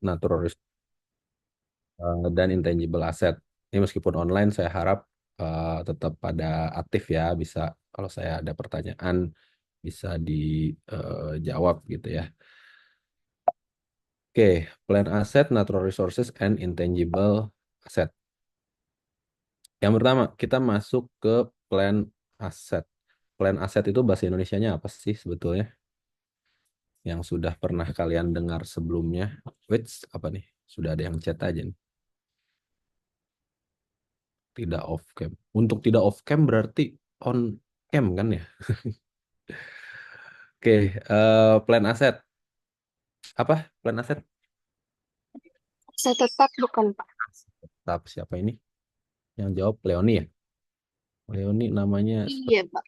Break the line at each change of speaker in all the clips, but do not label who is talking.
natural dan intangible asset. Ini meskipun online, saya harap tetap pada aktif ya. Bisa kalau saya ada pertanyaan bisa dijawab gitu ya. Oke, plan asset, natural resources, and intangible asset. Yang pertama, kita masuk ke plan asset. Plan asset itu bahasa Indonesianya apa sih sebetulnya? Yang sudah pernah kalian dengar sebelumnya. Wait, apa nih? Sudah ada yang chat aja nih. Tidak off cam. Untuk tidak off cam berarti on cam kan ya? Oke, plan aset. Apa? Plan aset?
Saya tetap bukan Pak.
Tetap siapa ini? Yang jawab Leoni ya? Leoni namanya
Iya Pak.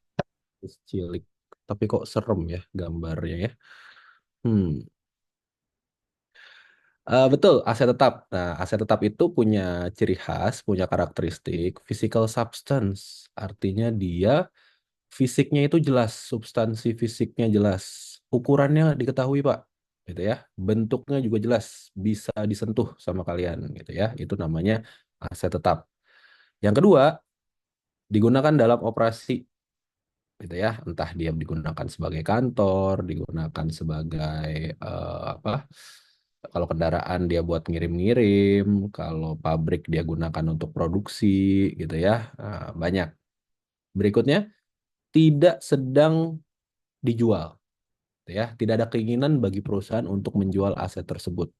status cilik. Tapi kok serem ya gambarnya ya? Hmm. Betul, aset tetap. Nah, aset tetap itu punya ciri khas, punya karakteristik physical substance. Artinya dia fisiknya itu jelas, substansi fisiknya jelas, ukurannya diketahui Pak, gitu ya. Bentuknya juga jelas, bisa disentuh sama kalian, gitu ya. Itu namanya aset tetap. Yang kedua, digunakan dalam operasi, gitu ya. Entah dia digunakan sebagai kantor, digunakan sebagai apa? Kalau kendaraan dia buat ngirim-ngirim, kalau pabrik dia gunakan untuk produksi, gitu ya. Banyak. Berikutnya, tidak sedang dijual, gitu ya. Tidak ada keinginan bagi perusahaan untuk menjual aset tersebut,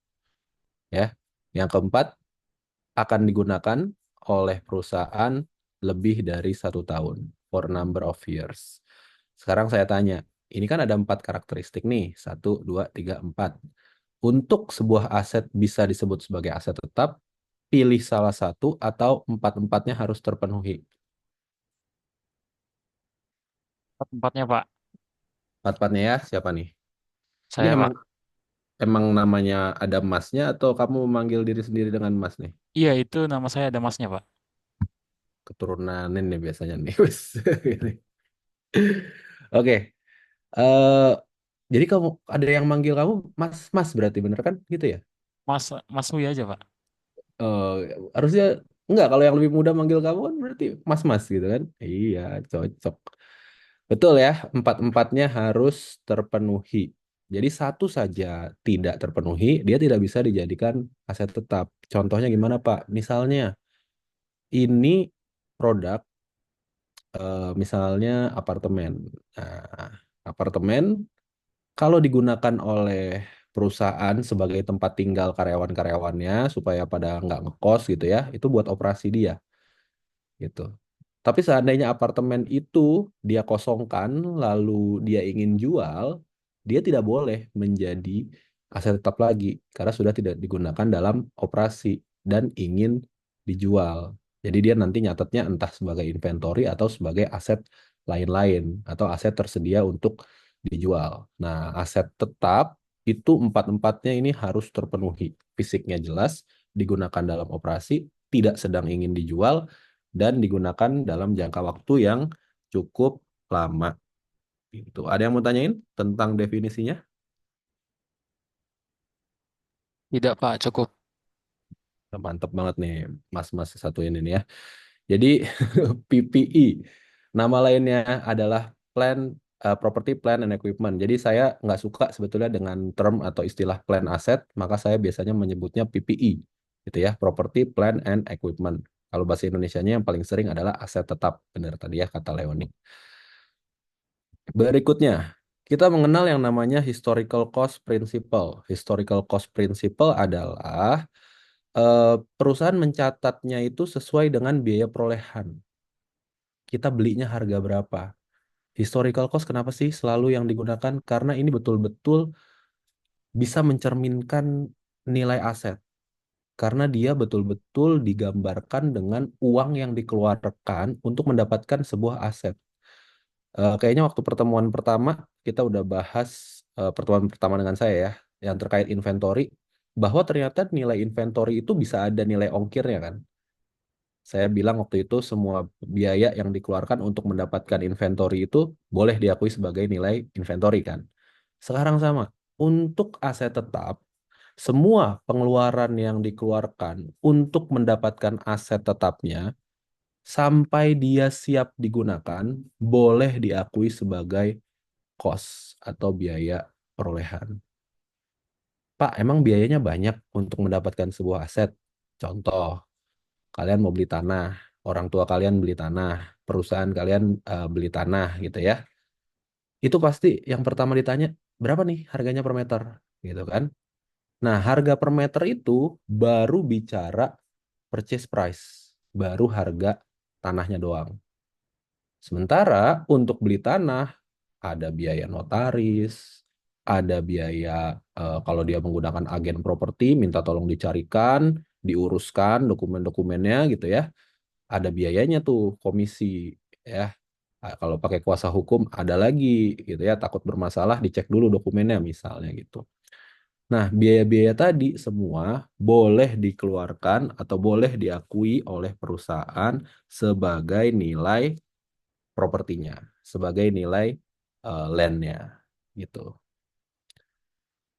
ya. Yang keempat, akan digunakan oleh perusahaan lebih dari 1 tahun, for number of years. Sekarang saya tanya, ini kan ada 4 karakteristik nih, 1, 2, 3, 4. Untuk sebuah aset bisa disebut sebagai aset tetap, pilih salah satu atau empat-empatnya harus terpenuhi.
Tempatnya Pak.
Empat-empatnya ya, siapa nih? Ini
Saya
emang
Pak.
emang namanya ada masnya atau kamu memanggil diri sendiri dengan mas nih?
Iya itu nama saya ada masnya Pak.
Keturunan nih biasanya nih. Wes. Oke, eh jadi kamu ada yang manggil kamu Mas Mas berarti bener kan gitu ya?
Mas Wi aja Pak.
Eh harusnya enggak kalau yang lebih muda manggil kamu kan berarti Mas Mas gitu kan? Iya, cocok. Betul ya, empat-empatnya harus terpenuhi. Jadi satu saja tidak terpenuhi, dia tidak bisa dijadikan aset tetap. Contohnya gimana Pak? Misalnya ini produk misalnya apartemen. Nah, apartemen kalau digunakan oleh perusahaan sebagai tempat tinggal karyawan-karyawannya supaya pada nggak ngekos gitu ya, itu buat operasi dia gitu. Tapi seandainya apartemen itu dia kosongkan lalu dia ingin jual, dia tidak boleh menjadi aset tetap lagi karena sudah tidak digunakan dalam operasi dan ingin dijual. Jadi dia nanti nyatetnya entah sebagai inventory atau sebagai aset lain-lain atau aset tersedia untuk dijual. Nah, aset tetap itu empat-empatnya ini harus terpenuhi. Fisiknya jelas, digunakan dalam operasi, tidak sedang ingin dijual, dan digunakan dalam jangka waktu yang cukup lama. Gitu. Ada yang mau tanyain tentang definisinya?
Tidak Pak, cukup.
Mantap banget nih, mas-mas satu ini nih ya. Jadi PPE, nama lainnya adalah Plan Property Plan and Equipment. Jadi saya nggak suka sebetulnya dengan term atau istilah plan aset, maka saya biasanya menyebutnya PPE, gitu ya, Property Plan and Equipment. Kalau bahasa Indonesianya yang paling sering adalah aset tetap, benar tadi ya kata Leoni. Berikutnya, kita mengenal yang namanya historical cost principle. Historical cost principle adalah perusahaan mencatatnya itu sesuai dengan biaya perolehan. Kita belinya harga berapa? Historical cost kenapa sih selalu yang digunakan? Karena ini betul-betul bisa mencerminkan nilai aset. Karena dia betul-betul digambarkan dengan uang yang dikeluarkan untuk mendapatkan sebuah aset. Kayaknya waktu pertemuan pertama kita udah bahas pertemuan pertama dengan saya ya, yang terkait inventory, bahwa ternyata nilai inventory itu bisa ada nilai ongkirnya kan. Saya bilang waktu itu semua biaya yang dikeluarkan untuk mendapatkan inventory itu boleh diakui sebagai nilai inventory kan. Sekarang sama, untuk aset tetap Semua pengeluaran yang dikeluarkan untuk mendapatkan aset tetapnya sampai dia siap digunakan boleh diakui sebagai cost atau biaya perolehan. Pak, emang biayanya banyak untuk mendapatkan sebuah aset. Contoh, kalian mau beli tanah, orang tua kalian beli tanah, perusahaan kalian beli tanah gitu ya. Itu pasti yang pertama ditanya, berapa nih harganya per meter? Gitu kan. Nah, harga per meter itu baru bicara purchase price, baru harga tanahnya doang. Sementara untuk beli tanah, ada biaya notaris, ada biaya kalau dia menggunakan agen properti, minta tolong dicarikan, diuruskan dokumen-dokumennya gitu ya. Ada biayanya tuh komisi ya. Kalau pakai kuasa hukum ada lagi gitu ya, takut bermasalah dicek dulu dokumennya misalnya gitu. Nah, biaya-biaya tadi semua boleh dikeluarkan atau boleh diakui oleh perusahaan sebagai nilai propertinya, sebagai nilai landnya gitu.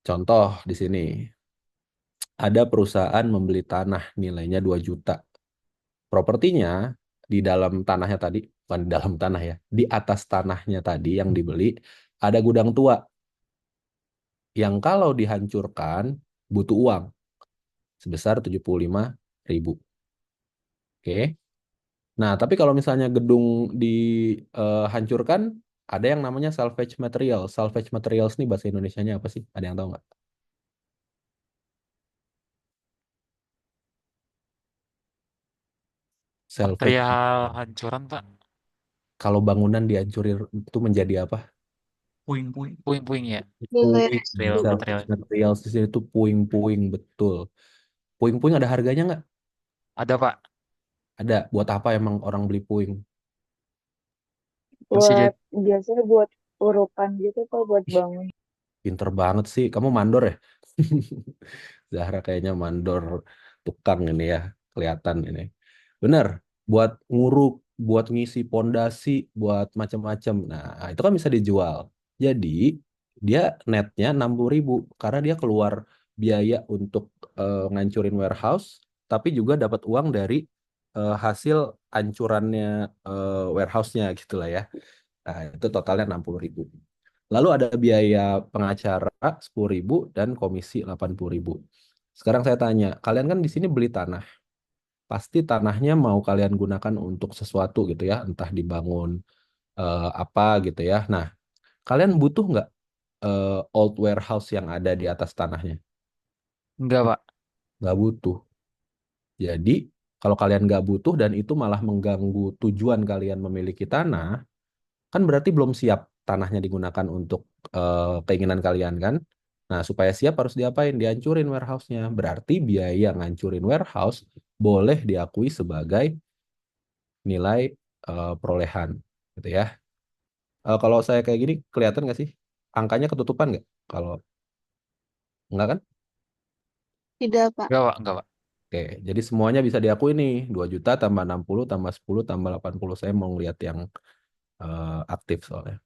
Contoh di sini, ada perusahaan membeli tanah nilainya 2 juta. Propertinya di dalam tanahnya tadi, bukan di dalam tanah ya, di atas tanahnya tadi yang dibeli, ada gudang tua yang kalau dihancurkan butuh uang sebesar 75.000. Oke. Nah, tapi kalau misalnya gedung dihancurkan, ada yang namanya salvage material. Salvage materials nih bahasa Indonesianya apa sih? Ada yang tahu nggak? Salvage.
Material hancuran, Pak.
Kalau bangunan dihancurin itu menjadi apa?
Puing-puing. Puing-puing ya.
Boleh
Puing.
Material-material.
Salvage materials di sini tuh puing-puing betul. Puing-puing ada harganya nggak?
Ada, Pak.
Ada. Buat apa emang orang beli puing?
Bisa jadi.
buat biasanya buat urukan gitu kok buat
Ih,
bangun.
pinter banget sih. Kamu mandor ya? Zahra kayaknya mandor tukang ini ya. Kelihatan ini. Bener. Buat nguruk, buat ngisi pondasi, buat macam-macam. Nah, itu kan bisa dijual. Jadi, dia netnya 60.000 karena dia keluar biaya untuk ngancurin warehouse, tapi juga dapat uang dari hasil ancurannya warehouse-nya gitu lah ya. Nah, itu totalnya 60.000. Lalu ada biaya pengacara 10.000 dan komisi 80.000. Sekarang saya tanya, kalian kan di sini beli tanah. Pasti tanahnya mau kalian gunakan untuk sesuatu gitu ya, entah dibangun apa gitu ya. Nah, kalian butuh nggak old warehouse yang ada di atas tanahnya?
Enggak, Pak.
Nggak butuh. Jadi, kalau kalian nggak butuh dan itu malah mengganggu tujuan kalian memiliki tanah, kan berarti belum siap tanahnya digunakan untuk keinginan kalian kan? Nah, supaya siap harus diapain? Dihancurin warehouse-nya. Berarti biaya ngancurin warehouse boleh diakui sebagai nilai perolehan gitu ya. Kalau saya kayak gini kelihatan nggak sih? Angkanya ketutupan nggak? Kalau nggak kan?
Tidak, Pak.
Enggak, Pak. Enggak, Pak.
Oke, jadi semuanya bisa diakui nih. 2 juta tambah 60 tambah 10 tambah 80. Saya mau ngeliat yang aktif soalnya.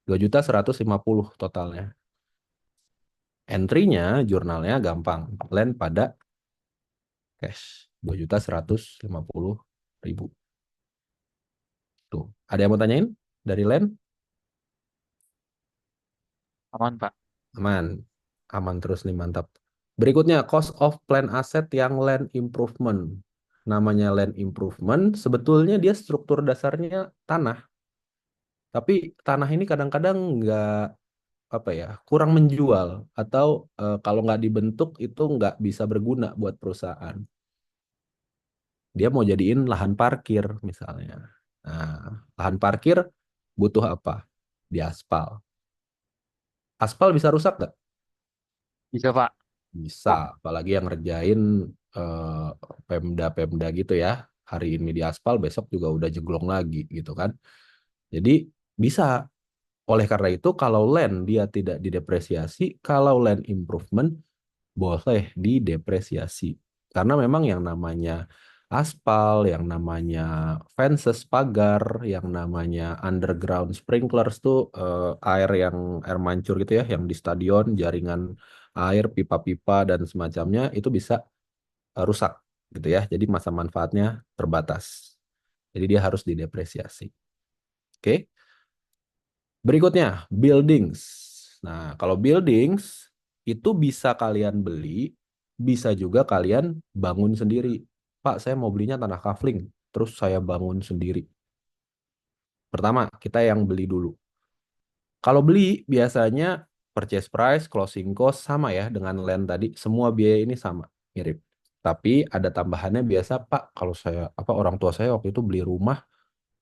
2.150 totalnya. Entry-nya, jurnalnya gampang. Land pada cash. 2.150.000. Tuh. Ada yang mau tanyain? Dari land?
Aman, Pak.
Aman. Aman terus nih, mantap. Berikutnya, cost of plan asset yang land improvement. Namanya land improvement, sebetulnya dia struktur dasarnya tanah. Tapi tanah ini kadang-kadang nggak apa ya, kurang menjual atau kalau nggak dibentuk itu nggak bisa berguna buat perusahaan. Dia mau jadiin lahan parkir misalnya. Nah, lahan parkir butuh apa? Diaspal. Aspal bisa rusak nggak?
Bisa, Pak.
Bisa, apalagi yang ngerjain eh, Pemda-Pemda gitu ya. Hari ini di aspal, besok juga udah jeglong lagi gitu kan. Jadi bisa. Oleh karena itu, kalau land dia tidak didepresiasi, kalau land improvement boleh didepresiasi. Karena memang yang namanya aspal, yang namanya fences, pagar, yang namanya underground sprinklers tuh air mancur gitu ya, yang di stadion, jaringan air, pipa-pipa dan semacamnya itu bisa rusak gitu ya. Jadi masa manfaatnya terbatas. Jadi dia harus didepresiasi. Oke. Berikutnya, buildings. Nah, kalau buildings itu bisa kalian beli, bisa juga kalian bangun sendiri. Pak, saya mau belinya tanah kafling, terus saya bangun sendiri. Pertama, kita yang beli dulu. Kalau beli, biasanya purchase price, closing cost sama ya dengan land tadi. Semua biaya ini sama, mirip. Tapi ada tambahannya biasa, Pak, kalau saya, orang tua saya waktu itu beli rumah,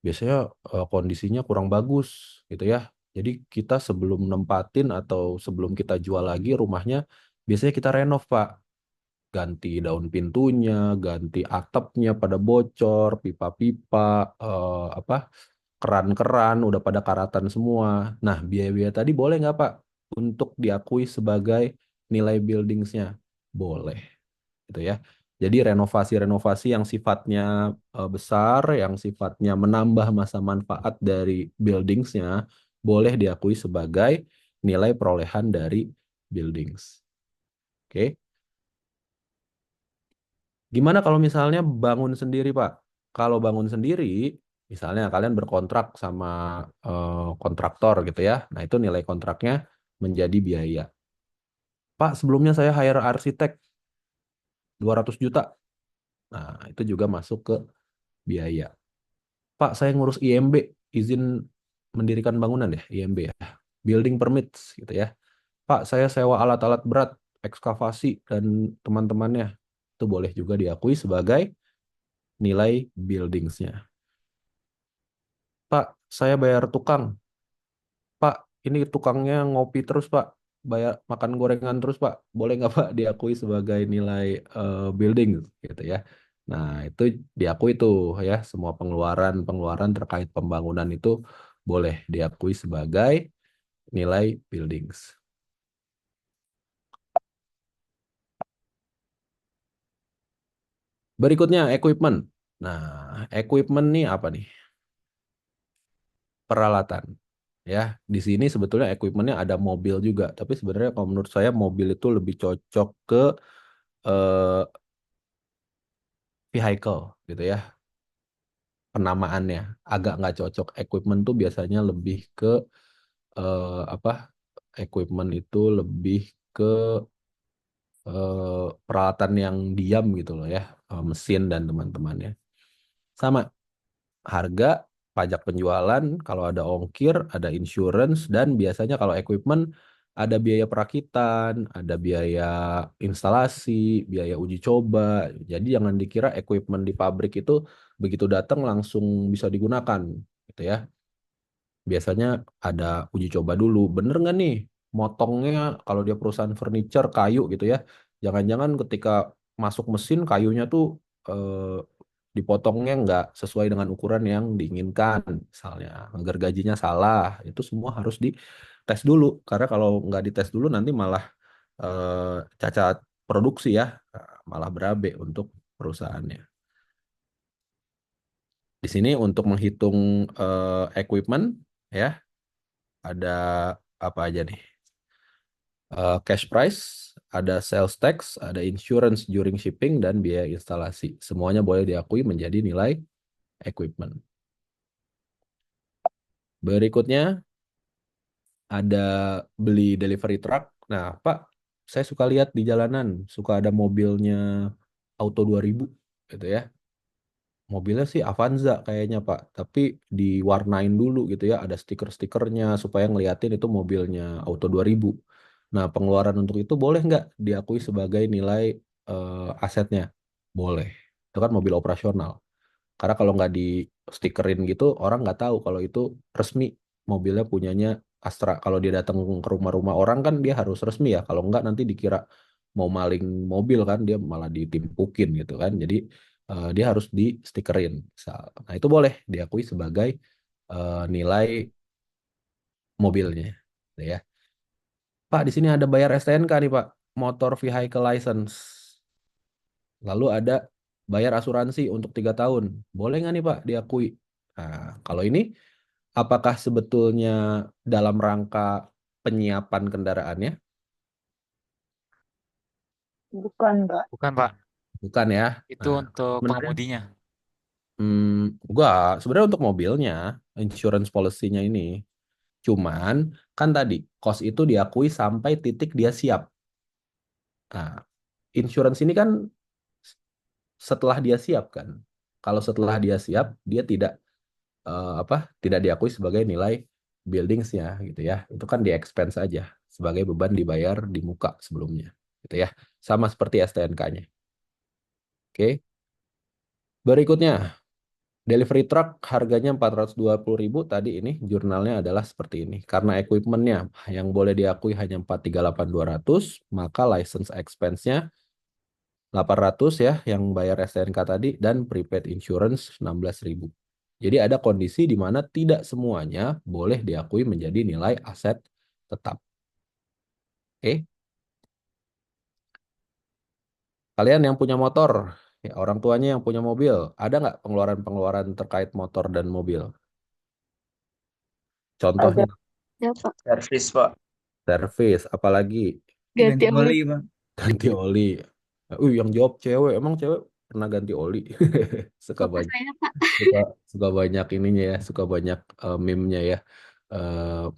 biasanya kondisinya kurang bagus gitu ya. Jadi kita sebelum nempatin atau sebelum kita jual lagi rumahnya, biasanya kita renov, Pak. Ganti daun pintunya, ganti atapnya pada bocor, pipa-pipa, keran-keran udah pada karatan semua. Nah, biaya-biaya tadi boleh nggak, Pak, untuk diakui sebagai nilai buildingsnya? Boleh gitu ya. Jadi renovasi-renovasi yang sifatnya besar, yang sifatnya menambah masa manfaat dari buildingsnya, boleh diakui sebagai nilai perolehan dari buildings. Oke, gimana kalau misalnya bangun sendiri, Pak? Kalau bangun sendiri, misalnya kalian berkontrak sama kontraktor gitu ya, nah itu nilai kontraknya menjadi biaya. Pak, sebelumnya saya hire arsitek 200 juta. Nah, itu juga masuk ke biaya. Pak, saya ngurus IMB, izin mendirikan bangunan ya, IMB ya. Building permits gitu ya. Pak, saya sewa alat-alat berat, ekskavasi dan teman-temannya. Itu boleh juga diakui sebagai nilai buildingsnya. Pak, saya bayar tukang. Pak, ini tukangnya ngopi terus, Pak. Bayar makan gorengan terus, Pak. Boleh nggak, Pak, diakui sebagai nilai building gitu ya. Nah, itu diakui tuh ya, semua pengeluaran-pengeluaran terkait pembangunan itu boleh diakui sebagai nilai buildings. Berikutnya, equipment. Nah, equipment nih apa nih? Peralatan. Ya, di sini sebetulnya equipmentnya ada mobil juga, tapi sebenarnya kalau menurut saya mobil itu lebih cocok ke eh, vehicle gitu ya, penamaannya agak nggak cocok. Equipment tuh biasanya lebih ke apa? Equipment itu lebih ke peralatan yang diam gitu loh ya, mesin dan teman-temannya. Sama harga, pajak penjualan, kalau ada ongkir, ada insurance, dan biasanya kalau equipment ada biaya perakitan, ada biaya instalasi, biaya uji coba. Jadi jangan dikira equipment di pabrik itu begitu datang langsung bisa digunakan, gitu ya. Biasanya ada uji coba dulu, bener nggak nih motongnya kalau dia perusahaan furniture kayu gitu ya. Jangan-jangan ketika masuk mesin kayunya tuh eh, dipotongnya nggak sesuai dengan ukuran yang diinginkan, misalnya gergajinya salah, itu semua harus dites dulu. Karena kalau nggak dites dulu nanti malah cacat produksi ya, malah berabe untuk perusahaannya. Di sini untuk menghitung equipment ya, ada apa aja nih? Cash price, ada sales tax, ada insurance during shipping, dan biaya instalasi. Semuanya boleh diakui menjadi nilai equipment. Berikutnya ada beli delivery truck. Nah, Pak, saya suka lihat di jalanan, suka ada mobilnya Auto 2000 gitu ya. Mobilnya sih Avanza kayaknya, Pak, tapi diwarnain dulu gitu ya, ada stiker-stikernya supaya ngeliatin itu mobilnya Auto 2000. Nah, pengeluaran untuk itu boleh nggak diakui sebagai nilai asetnya? Boleh. Itu kan mobil operasional. Karena kalau nggak di stikerin gitu, orang nggak tahu kalau itu resmi mobilnya punyanya Astra. Kalau dia datang ke rumah-rumah orang kan dia harus resmi ya. Kalau nggak nanti dikira mau maling mobil kan, dia malah ditimpukin gitu kan. Jadi dia harus di stikerin. Nah itu boleh diakui sebagai nilai mobilnya, gitu ya. Pak, di sini ada bayar STNK nih, Pak. Motor Vehicle License. Lalu ada bayar asuransi untuk 3 tahun. Boleh nggak nih, Pak, diakui? Nah, kalau ini apakah sebetulnya dalam rangka penyiapan kendaraannya
Bukan, Pak.
Bukan, Pak.
Bukan ya.
Itu
Nah,
untuk
sebenarnya
pengemudinya.
enggak, sebenarnya untuk mobilnya, insurance policy-nya ini. Cuman kan tadi cost itu diakui sampai titik dia siap. Nah, insurance ini kan setelah dia siap kan. Kalau setelah dia siap, dia tidak apa? Tidak diakui sebagai nilai buildingsnya gitu ya. Itu kan di expense aja sebagai beban dibayar di muka sebelumnya gitu ya. Sama seperti STNK-nya. Oke. Berikutnya, delivery truck harganya 420.000 tadi ini jurnalnya adalah seperti ini. Karena equipmentnya yang boleh diakui hanya 438.200, maka license expense-nya 800 ya yang bayar STNK tadi dan prepaid insurance 16.000. Jadi ada kondisi di mana tidak semuanya boleh diakui menjadi nilai aset tetap. Oke, kalian yang punya motor, ya orang tuanya yang punya mobil, ada nggak pengeluaran-pengeluaran terkait motor dan mobil?
Ada
Contohnya
ya, Pak.
Servis, Pak.
servis, apalagi
Ganti
Ganti
oli.
oli, Pak.
ganti oli. Yang jawab cewek, emang cewek pernah ganti oli? Suka
Bapak
banyak.
saya, Pak.
suka suka banyak ininya ya, suka banyak meme-nya ya.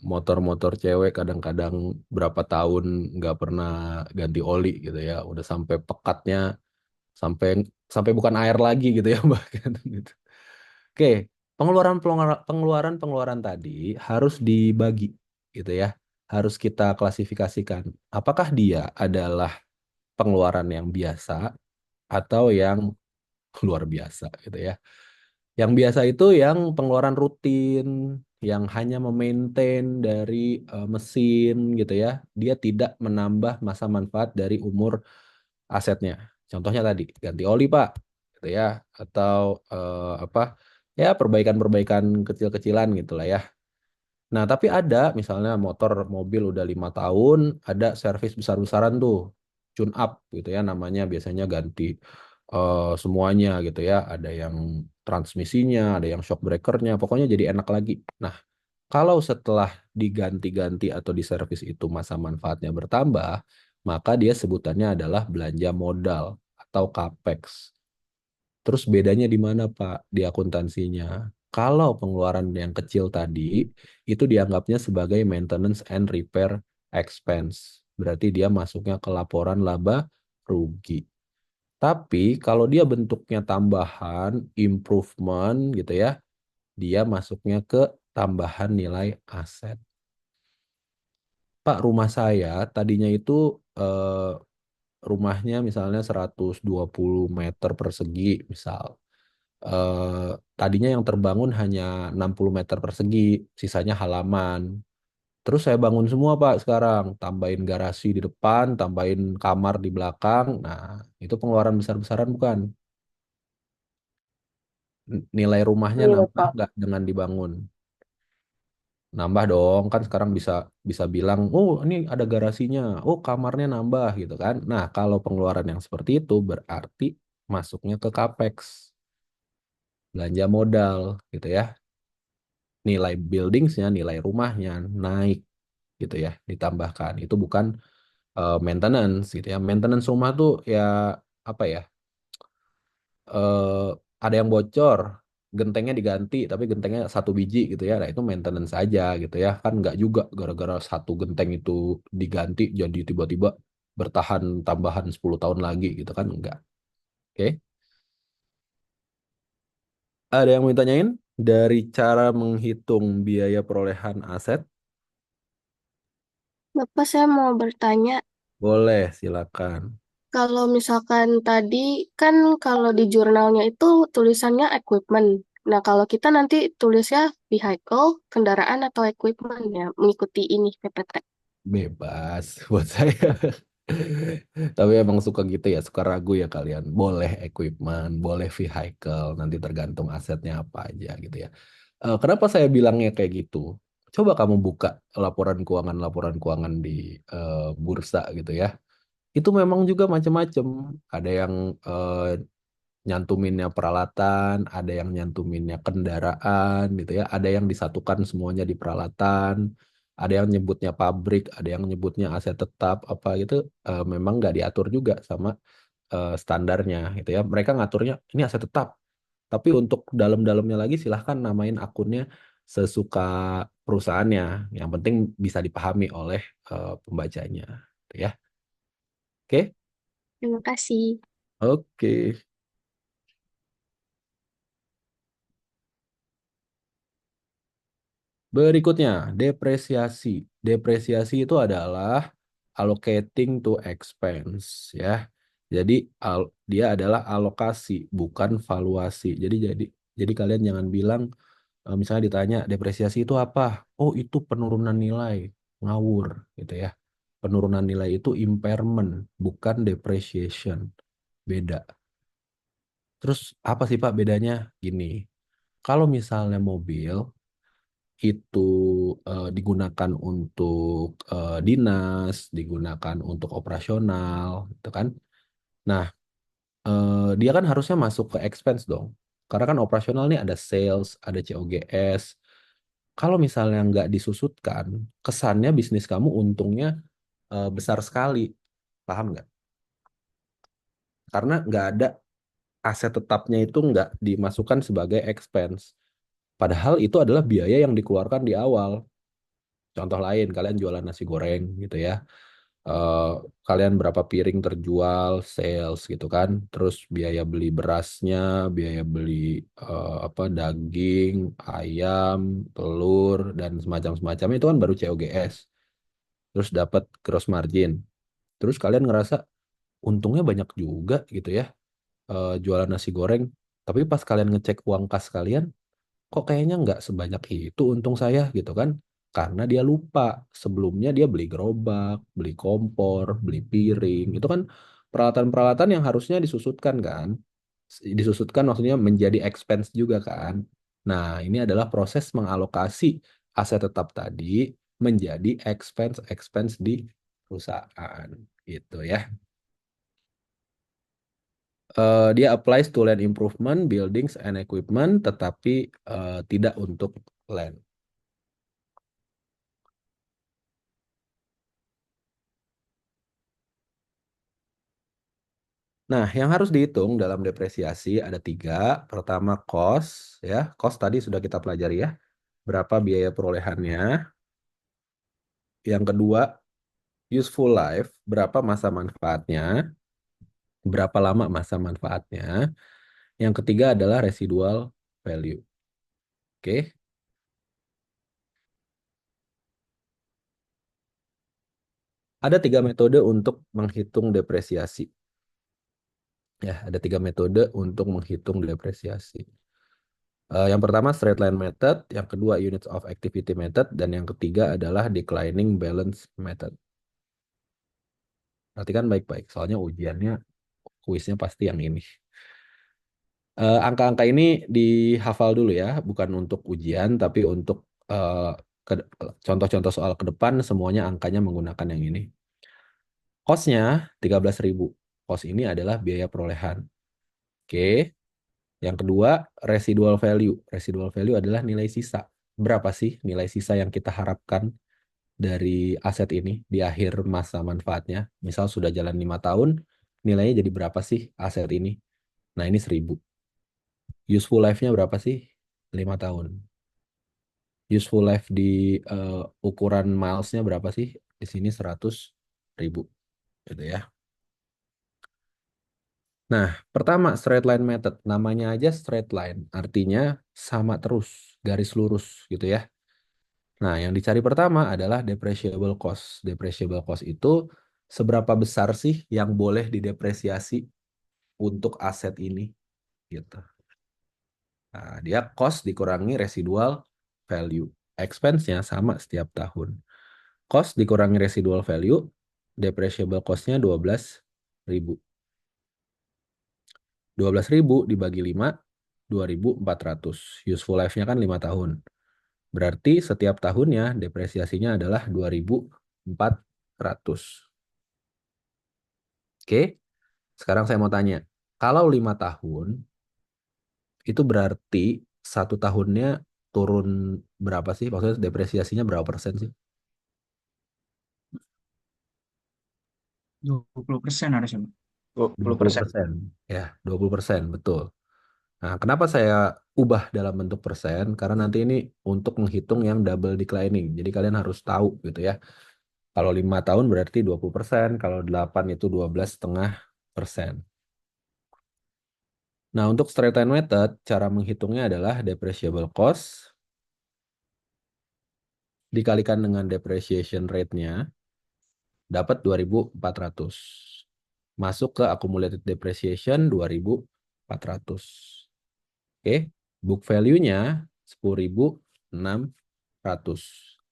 Motor-motor cewek kadang-kadang berapa tahun nggak pernah ganti oli gitu ya, udah sampai pekatnya, sampai sampai bukan air lagi gitu ya bahkan gitu. Oke, pengeluaran tadi harus dibagi gitu ya, harus kita klasifikasikan. Apakah dia adalah pengeluaran yang biasa atau yang luar biasa gitu ya. Yang biasa itu yang pengeluaran rutin, yang hanya memaintain dari mesin gitu ya. Dia tidak menambah masa manfaat dari umur asetnya. Contohnya tadi ganti oli Pak, gitu ya, atau apa ya perbaikan-perbaikan kecil-kecilan gitu lah ya. Nah tapi ada misalnya motor mobil udah 5 tahun, ada servis besar-besaran tuh, tune up gitu ya namanya biasanya ganti semuanya gitu ya. Ada yang transmisinya, ada yang shock breakernya, pokoknya jadi enak lagi. Nah, kalau setelah diganti-ganti atau diservis itu masa manfaatnya bertambah, maka dia sebutannya adalah belanja modal atau capex. Terus bedanya di mana, Pak, di akuntansinya? Kalau pengeluaran yang kecil tadi, itu dianggapnya sebagai maintenance and repair expense. Berarti dia masuknya ke laporan laba rugi. Tapi kalau dia bentuknya tambahan, improvement gitu ya, dia masuknya ke tambahan nilai aset. Pak, rumah saya tadinya itu eh, rumahnya misalnya 120 meter persegi misal. Tadinya yang terbangun hanya 60 meter persegi, sisanya halaman. Terus saya bangun semua Pak sekarang, tambahin garasi di depan, tambahin kamar di belakang. Nah, itu pengeluaran besar-besaran bukan? Nilai rumahnya
Iya,
nambah
Pak.
nggak dengan dibangun? Nambah dong, kan sekarang bisa bisa bilang, oh ini ada garasinya, oh kamarnya nambah gitu kan. Nah, kalau pengeluaran yang seperti itu berarti masuknya ke capex, belanja modal gitu ya. Nilai buildingsnya, nilai rumahnya naik gitu ya, ditambahkan. Itu bukan maintenance gitu ya. Maintenance rumah tuh ya apa ya? eh, ada yang bocor, gentengnya diganti, tapi gentengnya 1 biji gitu ya. Nah, itu maintenance aja gitu ya. Kan nggak juga gara-gara satu genteng itu diganti jadi tiba-tiba bertahan tambahan 10 tahun lagi gitu kan enggak. Oke. Ada yang mau ditanyain dari cara menghitung biaya perolehan aset?
Bapak saya mau bertanya,
Boleh, silakan.
kalau misalkan tadi kan kalau di jurnalnya itu tulisannya equipment. Nah, kalau kita nanti tulisnya vehicle, kendaraan atau equipment ya, mengikuti ini PPT.
Bebas buat saya. Tapi emang suka gitu ya, suka ragu ya kalian. Boleh equipment, boleh vehicle, nanti tergantung asetnya apa aja gitu ya. Kenapa saya bilangnya kayak gitu? Coba kamu buka laporan keuangan di bursa gitu ya. Itu memang juga macam-macam. Ada yang nyantuminnya peralatan, ada yang nyantuminnya kendaraan gitu ya, ada yang disatukan semuanya di peralatan. Ada yang nyebutnya pabrik, ada yang nyebutnya aset tetap, apa gitu, memang nggak diatur juga sama standarnya gitu ya. Mereka ngaturnya ini aset tetap. Tapi untuk dalam-dalamnya lagi silahkan namain akunnya sesuka perusahaannya. Yang penting bisa dipahami oleh pembacanya. Gitu ya. Oke?
Terima kasih.
Oke. Berikutnya, depresiasi. Depresiasi itu adalah allocating to expense ya. Jadi dia adalah alokasi, bukan valuasi. Jadi kalian jangan bilang misalnya ditanya depresiasi itu apa? Oh, itu penurunan nilai. Ngawur gitu ya. Penurunan nilai itu impairment, bukan depreciation. Beda. Terus apa sih Pak bedanya? Gini, kalau misalnya mobil itu digunakan untuk dinas, digunakan untuk operasional, gitu kan? Nah, dia kan harusnya masuk ke expense dong. Karena kan operasional nih ada sales, ada COGS. Kalau misalnya nggak disusutkan, kesannya bisnis kamu untungnya besar sekali. Paham nggak? Karena nggak ada aset tetapnya itu nggak dimasukkan sebagai expense. Padahal itu adalah biaya yang dikeluarkan di awal. Contoh lain, kalian jualan nasi goreng gitu ya. eh, Kalian berapa piring terjual, sales gitu kan. Terus biaya beli berasnya, biaya beli apa daging, ayam, telur dan semacam-semacam itu kan baru COGS. Terus dapat gross margin. Terus kalian ngerasa untungnya banyak juga gitu ya, jualan nasi goreng. Tapi pas kalian ngecek uang kas kalian, kok kayaknya nggak sebanyak itu untung saya gitu kan. Karena dia lupa sebelumnya dia beli gerobak, beli kompor, beli piring. Itu kan peralatan-peralatan yang harusnya disusutkan kan. Disusutkan maksudnya menjadi expense juga kan. Nah, ini adalah proses mengalokasi aset tetap tadi menjadi expense-expense di perusahaan gitu ya. Dia applies to land improvement, buildings and equipment, tetapi tidak untuk land. Nah, yang harus dihitung dalam depresiasi ada tiga. Pertama, cost, ya. Cost tadi sudah kita pelajari ya. Berapa biaya perolehannya. Yang kedua, useful life, berapa masa manfaatnya, berapa lama masa manfaatnya. Yang ketiga adalah residual value. Oke, ada tiga metode untuk menghitung depresiasi. Ya, ada tiga metode untuk menghitung depresiasi. Yang pertama straight line method, yang kedua units of activity method, dan yang ketiga adalah declining balance method. Perhatikan baik-baik, soalnya ujiannya, kuisnya pasti yang ini. Angka-angka ini dihafal dulu ya, bukan untuk ujian, tapi untuk eh, ke- contoh-contoh soal ke depan, semuanya angkanya menggunakan yang ini. Cost-nya 13.000. Cost ini adalah biaya perolehan. Oke. Yang kedua, residual value. Residual value adalah nilai sisa. Berapa sih nilai sisa yang kita harapkan dari aset ini di akhir masa manfaatnya? Misal sudah jalan 5 tahun, nilainya jadi berapa sih aset ini? Nah, ini 1.000. Useful life-nya berapa sih? 5 tahun. Useful life di ukuran miles-nya berapa sih? Di sini 100.000. Gitu ya. Nah, pertama straight line method. Namanya aja straight line. Artinya sama terus, garis lurus gitu ya. Nah, yang dicari pertama adalah depreciable cost. Depreciable cost itu seberapa besar sih yang boleh didepresiasi untuk aset ini gitu. Nah, dia cost dikurangi residual value. Expense-nya sama setiap tahun. Cost dikurangi residual value, depreciable cost-nya 12.000. 12.000 dibagi 5, 2.400. Useful life-nya kan 5 tahun. Berarti setiap tahunnya depresiasinya adalah 2.400. Oke, sekarang saya mau tanya. Kalau 5 tahun, itu berarti satu tahunnya turun berapa sih? Maksudnya depresiasinya berapa persen sih?
20% harusnya, Pak.
20%.
20%. Ya, 20%, betul. Nah, kenapa saya ubah dalam bentuk persen? Karena nanti ini untuk menghitung yang double declining. Jadi kalian harus tahu gitu ya. Kalau 5 tahun berarti 20%, kalau 8 itu 12,5%. Nah, untuk straight line method, cara menghitungnya adalah depreciable cost dikalikan dengan depreciation rate-nya, dapat 2.400. Masuk ke accumulated depreciation 2.400. Oke, book value-nya 10.600.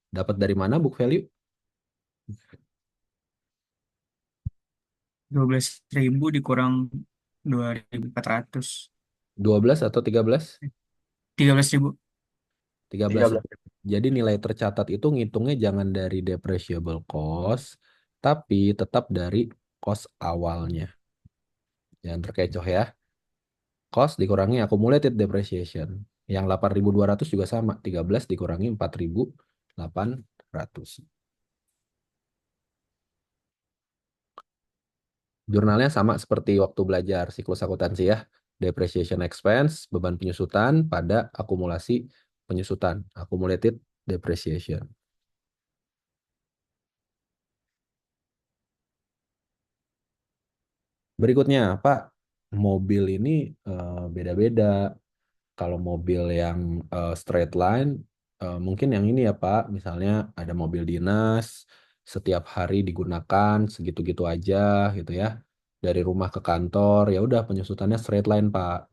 Dapat dari mana book value?
12.000 dikurang 2.400.
12 atau 13?
13.000.
13.
13.
Jadi nilai tercatat itu ngitungnya jangan dari depreciable cost, tapi tetap dari cost awalnya. Jangan terkecoh ya. Cost dikurangi accumulated depreciation. Yang 8.200 juga sama. 13 dikurangi 4.800. Jurnalnya sama seperti waktu belajar siklus akuntansi ya. Depreciation expense, beban penyusutan pada akumulasi penyusutan. Accumulated depreciation. Berikutnya, Pak, mobil ini beda-beda. Kalau mobil yang straight line, mungkin yang ini ya Pak, misalnya ada mobil dinas, setiap hari digunakan segitu-gitu aja gitu ya. Dari rumah ke kantor, ya udah penyusutannya straight line Pak.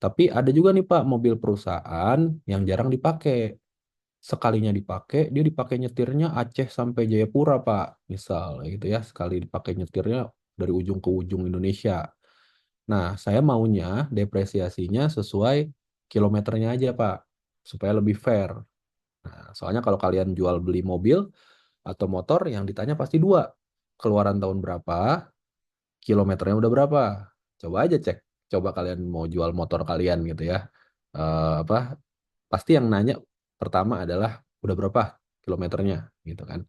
Tapi ada juga nih Pak, mobil perusahaan yang jarang dipakai. Sekalinya dipakai, dia dipakai nyetirnya Aceh sampai Jayapura Pak, misal gitu ya. Sekali dipakai nyetirnya dari ujung ke ujung Indonesia. Nah, saya maunya depresiasinya sesuai kilometernya aja, Pak, supaya lebih fair. Nah, soalnya kalau kalian jual beli mobil atau motor, yang ditanya pasti dua. Keluaran tahun berapa, kilometernya udah berapa. Coba aja cek. Coba kalian mau jual motor kalian gitu ya. Apa? Pasti yang nanya pertama adalah udah berapa kilometernya gitu kan.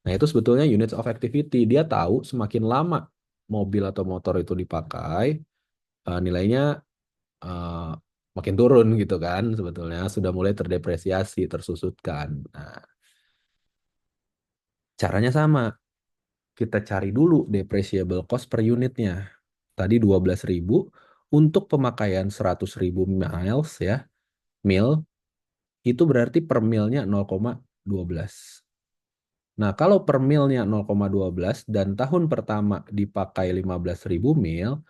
Nah, itu sebetulnya units of activity. Dia tahu semakin lama mobil atau motor itu dipakai, nilainya eh, makin turun gitu kan sebetulnya sudah mulai terdepresiasi, tersusutkan. Nah, caranya sama. Kita cari dulu depreciable cost per unitnya. Tadi 12.000 untuk pemakaian 100.000 miles ya. Mil itu berarti per milnya 0,12. Nah, kalau per milnya 0,12 dan tahun pertama dipakai 15.000 mil,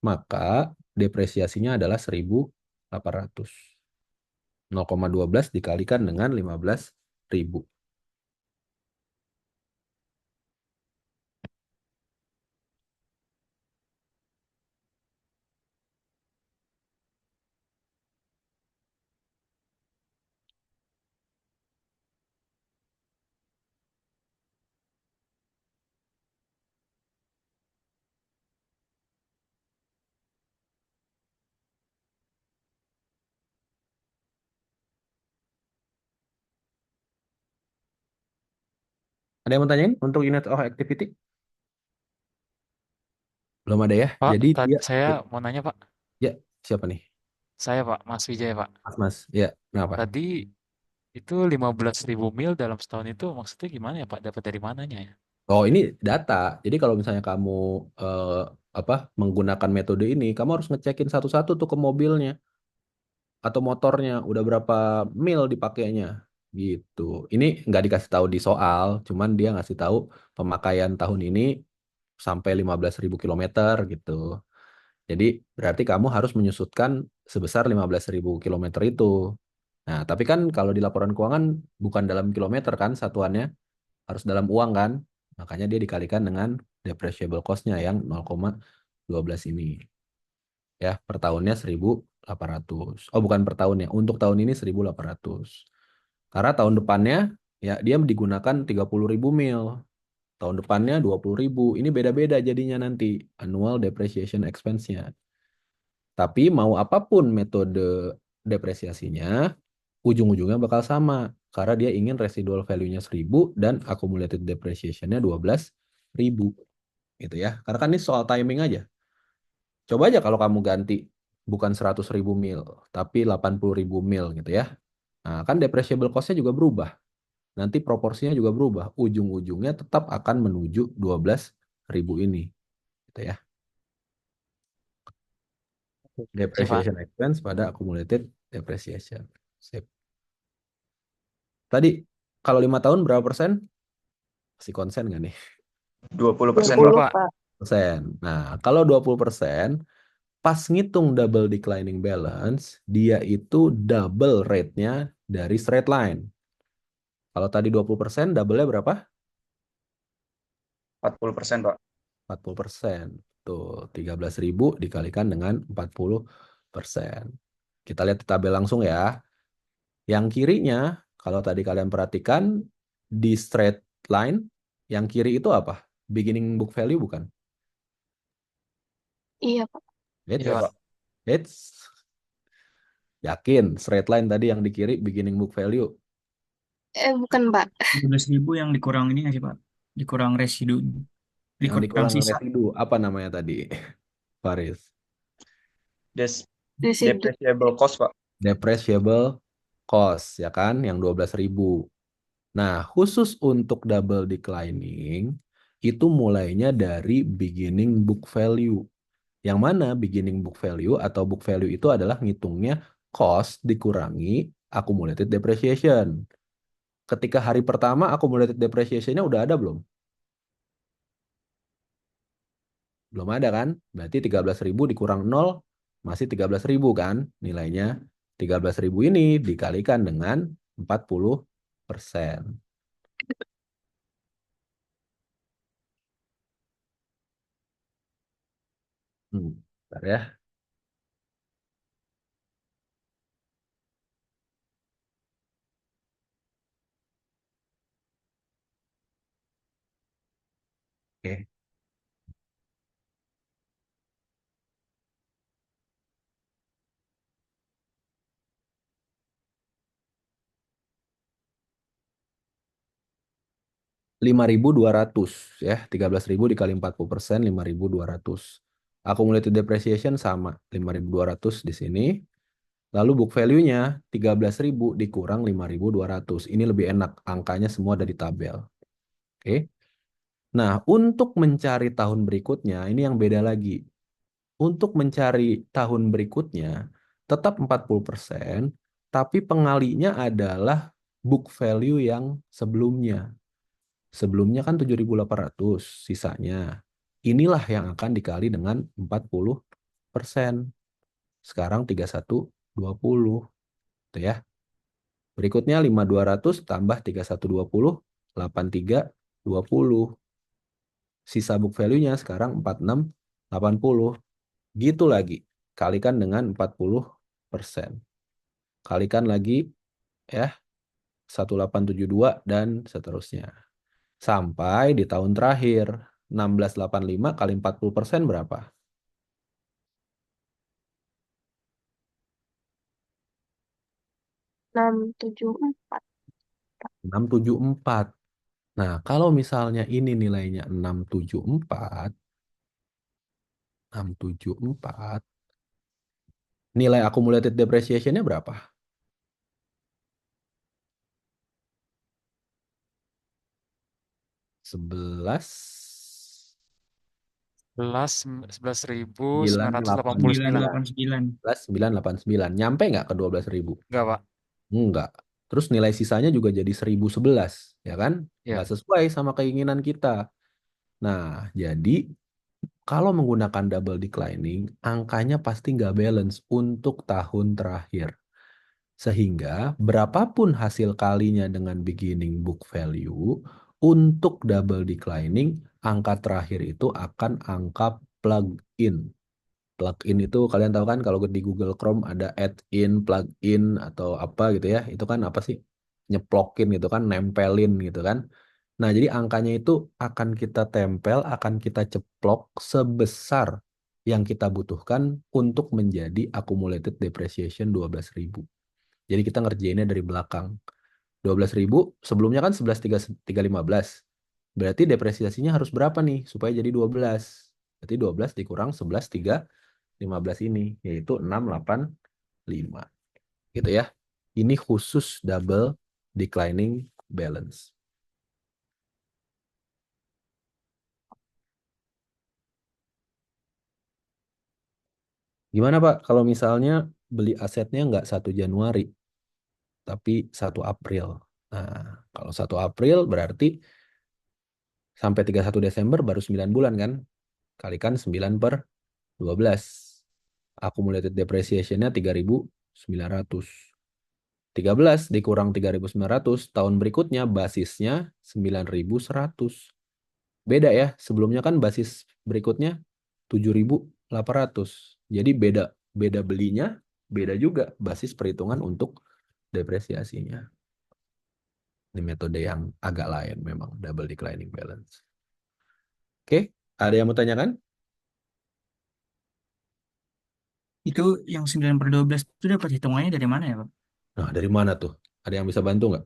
maka depresiasinya adalah 1.800. 0,12 dikalikan dengan 15.000. Ada yang mau tanyain untuk unit of activity? Belum ada ya.
Pak,
Jadi dia
saya
ya,
mau nanya Pak.
ya, siapa nih?
Saya Pak, Mas Wijaya Pak.
Mas. Ya, kenapa?
Tadi itu 15.000 mil dalam setahun itu maksudnya gimana ya Pak? Dapat dari mananya ya?
Oh, ini data. Jadi kalau misalnya kamu eh, apa menggunakan metode ini, kamu harus ngecekin satu-satu tuh ke mobilnya atau motornya udah berapa mil dipakainya gitu. Ini nggak dikasih tahu di soal, cuman dia ngasih tahu pemakaian tahun ini sampai 15.000 kilometer gitu. Jadi berarti kamu harus menyusutkan sebesar 15.000 kilometer itu. Nah, tapi kan kalau di laporan keuangan bukan dalam kilometer kan satuannya, harus dalam uang kan. Makanya dia dikalikan dengan depreciable cost-nya yang 0,12 ini. Ya, per tahunnya 1.800. Oh, bukan per tahun ya. Untuk tahun ini 1.800. Karena tahun depannya ya dia digunakan 30.000 mil. Tahun depannya 20.000. Ini beda-beda jadinya nanti annual depreciation expense-nya. Tapi mau apapun metode depresiasinya, ujung-ujungnya bakal sama. Karena dia ingin residual value-nya 1.000 dan accumulated depreciation-nya 12.000. gitu ya. Karena kan ini soal timing aja. Coba aja kalau kamu ganti bukan 100.000 mil, tapi 80.000 mil gitu ya. Nah, kan depreciable cost-nya juga berubah. Nanti proporsinya juga berubah. Ujung-ujungnya tetap akan menuju 12.000 ini. Gitu ya.
Oke, Pak.
Depreciation expense pada accumulated depreciation. Sip. Tadi kalau 5 tahun berapa persen? Masih konsen nggak nih?
20%,
20,
Pak.
Pak.
Persen. Nah, kalau 20%, pas ngitung double declining balance, dia itu double rate-nya dari straight line. Kalau tadi 20%, double-nya berapa?
40%, Pak.
40%. Tuh, 13.000 dikalikan dengan 40%. Kita lihat di tabel langsung ya. Yang kirinya, kalau tadi kalian perhatikan, di straight line, yang kiri itu apa? Beginning book value bukan?
Iya, Pak.
Eits,
Iya, Pak.
eits. Yakin, straight line tadi yang di kiri beginning book value.
Bukan, Pak.
13.000 yang dikurang ini nggak sih, Pak? Dikurang residu.
Yang
Dikurang
dikurang
sisa.
residu, apa namanya tadi? Faris.
Residu.
Depreciable cost, Pak.
Depreciable cost, ya kan? Yang 12.000. Nah, khusus untuk double declining, itu mulainya dari beginning book value. Yang mana beginning book value atau book value itu adalah ngitungnya cost dikurangi accumulated depreciation. Ketika hari pertama accumulated depreciation-nya udah ada belum? Belum ada kan? Berarti 13.000 dikurang 0 masih 13.000 kan nilainya. 13.000 ini dikalikan dengan 40%. Bentar ya. Oke. 5.200 ya. 13.000 dikali 40%, 5.200. Accumulated depreciation sama 5.200 di sini. Lalu book value-nya 13.000 dikurang 5.200. Ini lebih enak, angkanya semua ada di tabel. Oke. Nah, untuk mencari tahun berikutnya, ini yang beda lagi. Untuk mencari tahun berikutnya, tetap 40%, tapi pengalinya adalah book value yang sebelumnya. Sebelumnya kan 7.800 sisanya. Inilah yang akan dikali dengan 40%. Sekarang 3120. Itu ya. Berikutnya 5.200 tambah 3120, 8320. Sisa book value-nya sekarang 4680. Gitu lagi. Kalikan dengan 40%. Kalikan lagi ya 1872 dan seterusnya. Sampai di tahun terakhir 1685 kali 40% berapa?
674.
674. Nah, kalau misalnya ini nilainya 674, 674, nilai accumulated depreciation-nya berapa?
11.989.
989.
11.989. Nyampe nggak ke 12.000?
Enggak, Pak.
Enggak. Terus nilai sisanya juga jadi 1.011, ya kan? Nggak
Ya.
sesuai sama keinginan kita. Nah, jadi kalau menggunakan double declining, angkanya pasti nggak balance untuk tahun terakhir. Sehingga berapapun hasil kalinya dengan beginning book value, untuk double declining, angka terakhir itu akan angka plug-in. Plugin itu kalian tahu kan kalau di Google Chrome ada add-in, plugin atau apa gitu ya. Itu kan apa sih? Nyeplokin gitu kan, nempelin gitu kan. Nah, jadi angkanya itu akan kita tempel, akan kita ceplok sebesar yang kita butuhkan untuk menjadi accumulated depreciation 12.000. Jadi kita ngerjainnya dari belakang. 12.000 sebelumnya kan 11.315. Berarti depresiasinya harus berapa nih supaya jadi 12? Berarti 12 dikurang 11, 3, 15 ini, yaitu 685. Gitu ya. Ini khusus double declining balance. Gimana Pak kalau misalnya beli asetnya nggak 1 Januari, tapi 1 April? Nah, kalau 1 April berarti sampai 31 Desember baru 9 bulan kan? Kalikan 9 per 12. Accumulated depreciation-nya 3.900. 13 dikurang 3.900, tahun berikutnya basisnya 9.100. Beda ya, sebelumnya kan basis berikutnya 7.800. Jadi beda beda belinya, beda juga basis perhitungan untuk depresiasinya. Ini metode yang agak lain memang, double declining balance. Oke, ada yang mau tanyakan?
Itu yang 9/12 itu dapat hitungannya dari mana ya, Pak?
Nah, dari mana tuh? Ada yang bisa bantu nggak?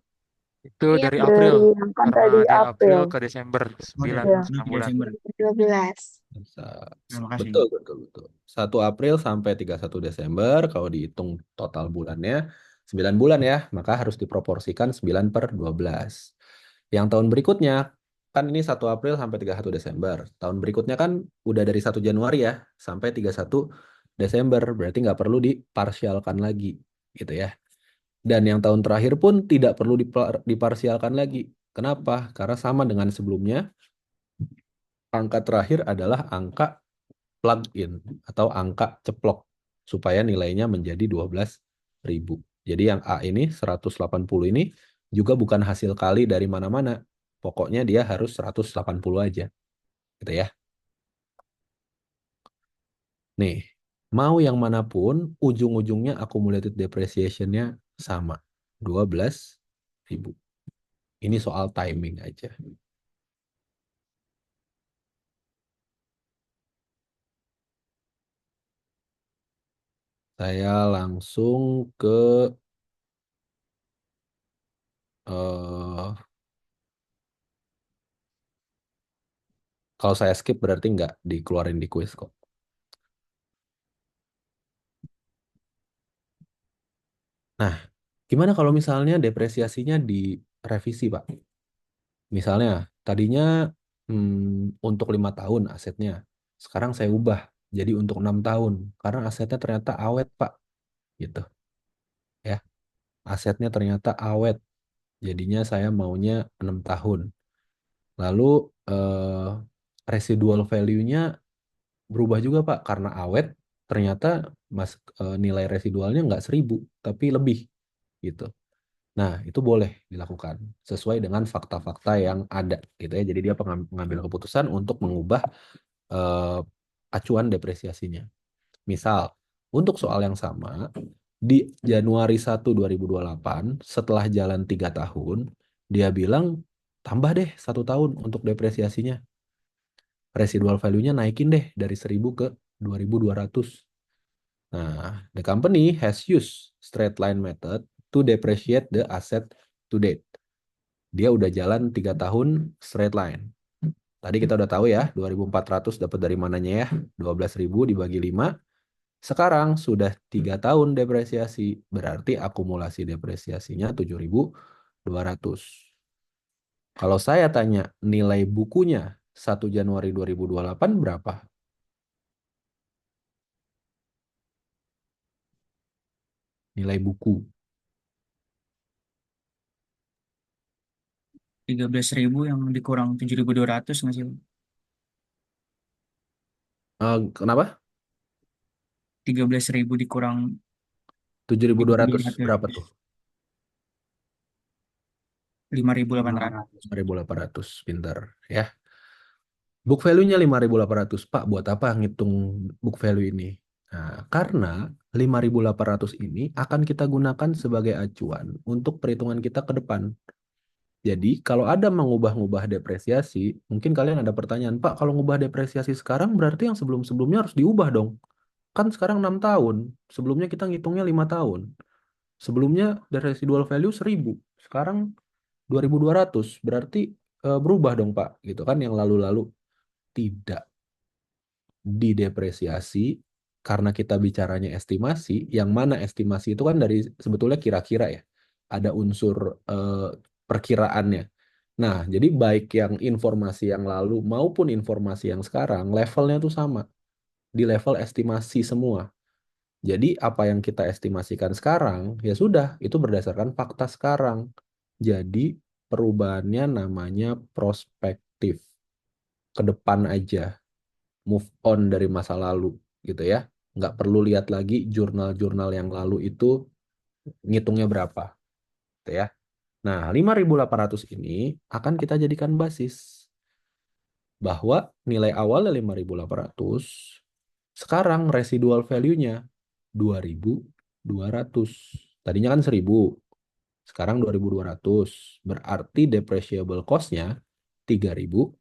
Itu
Iya,
dari April.
Dari yang kan
Karena
tadi
dari April
April.
ke Desember
Oh, dari
9
Ya,
April
9
ke
bulan.
Desember.
12.
Bisa.
Terima kasih.
Betul, betul, betul. 1 April sampai 31 Desember, kalau dihitung total bulannya 9 bulan ya, maka harus diproporsikan 9 per 12. Yang tahun berikutnya, kan ini 1 April sampai 31 Desember. Tahun berikutnya kan udah dari 1 Januari ya, sampai 31 Desember. Berarti nggak perlu diparsialkan lagi, gitu ya. Dan yang tahun terakhir pun tidak perlu diparsialkan lagi. Kenapa? Karena sama dengan sebelumnya, angka terakhir adalah angka plug-in atau angka ceplok supaya nilainya menjadi 12.000. Jadi yang A ini 180 ini juga bukan hasil kali dari mana-mana. Pokoknya dia harus 180 aja. Gitu ya. Nih, mau yang manapun ujung-ujungnya accumulated depreciation-nya sama. 12.000. Ini soal timing aja. Saya langsung ke eh, kalau saya skip berarti nggak dikeluarin di kuis kok. Nah, gimana kalau misalnya depresiasinya direvisi, Pak? Misalnya, tadinya untuk 5 tahun asetnya. Sekarang saya ubah jadi untuk 6 tahun. Karena asetnya ternyata awet, Pak. Gitu. Ya, asetnya ternyata awet. Jadinya saya maunya 6 tahun. Lalu, residual value-nya berubah juga, Pak. Karena awet, ternyata nilai residualnya nggak 1.000, tapi lebih. Gitu. Nah, itu boleh dilakukan sesuai dengan fakta-fakta yang ada gitu ya. Jadi dia pengambil keputusan untuk mengubah acuan depresiasinya. Misal, untuk soal yang sama, di Januari 1, 2028, setelah jalan 3 tahun, dia bilang tambah deh 1 tahun untuk depresiasinya. Residual value-nya naikin deh dari 1.000 ke 2.200. Nah, the company has used straight line method to depreciate the asset to date. Dia udah jalan 3 tahun straight line. Tadi kita udah tahu ya, 2.400 dapat dari mananya ya, 12.000 dibagi 5. Sekarang sudah 3 tahun depresiasi, berarti akumulasi depresiasinya 7.200. Kalau saya tanya nilai bukunya 1 Januari 2028 berapa? Nilai buku.
13.000 yang dikurang 7.200 nggak sih, Pak?
Kenapa?
13.000 dikurang
7.200
7.200.
berapa tuh?
5.800.
5.800, pintar ya. Book value-nya 5.800. Pak, buat apa ngitung book value ini? Nah, karena 5.800 ini akan kita gunakan sebagai acuan untuk perhitungan kita ke depan. Jadi, kalau ada mengubah-ubah depresiasi, mungkin kalian ada pertanyaan, Pak, kalau ngubah depresiasi sekarang berarti yang sebelum-sebelumnya harus diubah dong. Kan sekarang 6 tahun, sebelumnya kita ngitungnya 5 tahun. Sebelumnya dari residual value 1.000, sekarang 2.200, berarti berubah dong Pak, gitu kan yang lalu-lalu tidak didepresiasi karena kita bicaranya estimasi, yang mana estimasi itu kan dari sebetulnya kira-kira ya, ada unsur perkiraannya. Nah, jadi baik yang informasi yang lalu maupun informasi yang sekarang levelnya tuh sama, di level estimasi semua. Jadi apa yang kita estimasikan sekarang, ya sudah, itu berdasarkan fakta sekarang. Jadi perubahannya namanya prospektif, ke depan aja, move on dari masa lalu gitu ya. Nggak perlu lihat lagi jurnal-jurnal yang lalu itu ngitungnya berapa gitu ya. Nah, 5.800 ini akan kita jadikan basis bahwa nilai awalnya 5.800, sekarang residual value-nya 2.200. Tadinya kan 1.000, sekarang 2.200. Berarti depreciable cost-nya 3.600.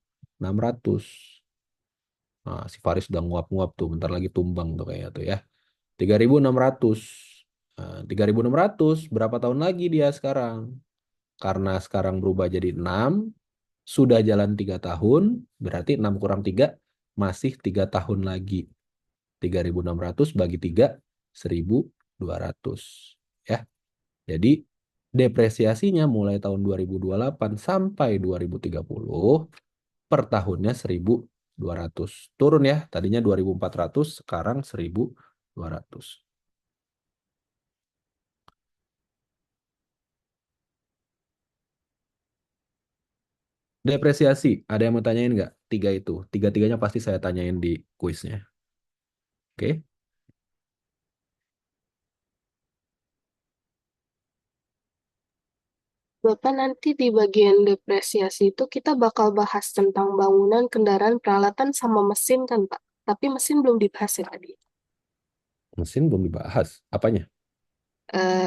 Nah, si Faris udah nguap-nguap tuh, bentar lagi tumbang tuh kayaknya tuh ya. 3.600. Nah, 3.600 berapa tahun lagi dia sekarang? Karena sekarang berubah jadi 6, sudah jalan 3 tahun, berarti 6 kurang 3 masih 3 tahun lagi. 3.600 bagi 3, 1.200. Ya. Jadi depresiasinya mulai tahun 2028 sampai 2030 per tahunnya 1.200. Turun ya, tadinya 2.400, sekarang 1.200. Depresiasi, ada yang mau tanyain nggak? Tiga itu, tiga-tiganya pasti saya tanyain di kuisnya. Oke?
Bapak nanti di bagian depresiasi itu kita bakal bahas tentang bangunan, kendaraan, peralatan, sama mesin kan, Pak? Tapi mesin belum dibahas ya tadi.
Mesin belum dibahas. Apanya?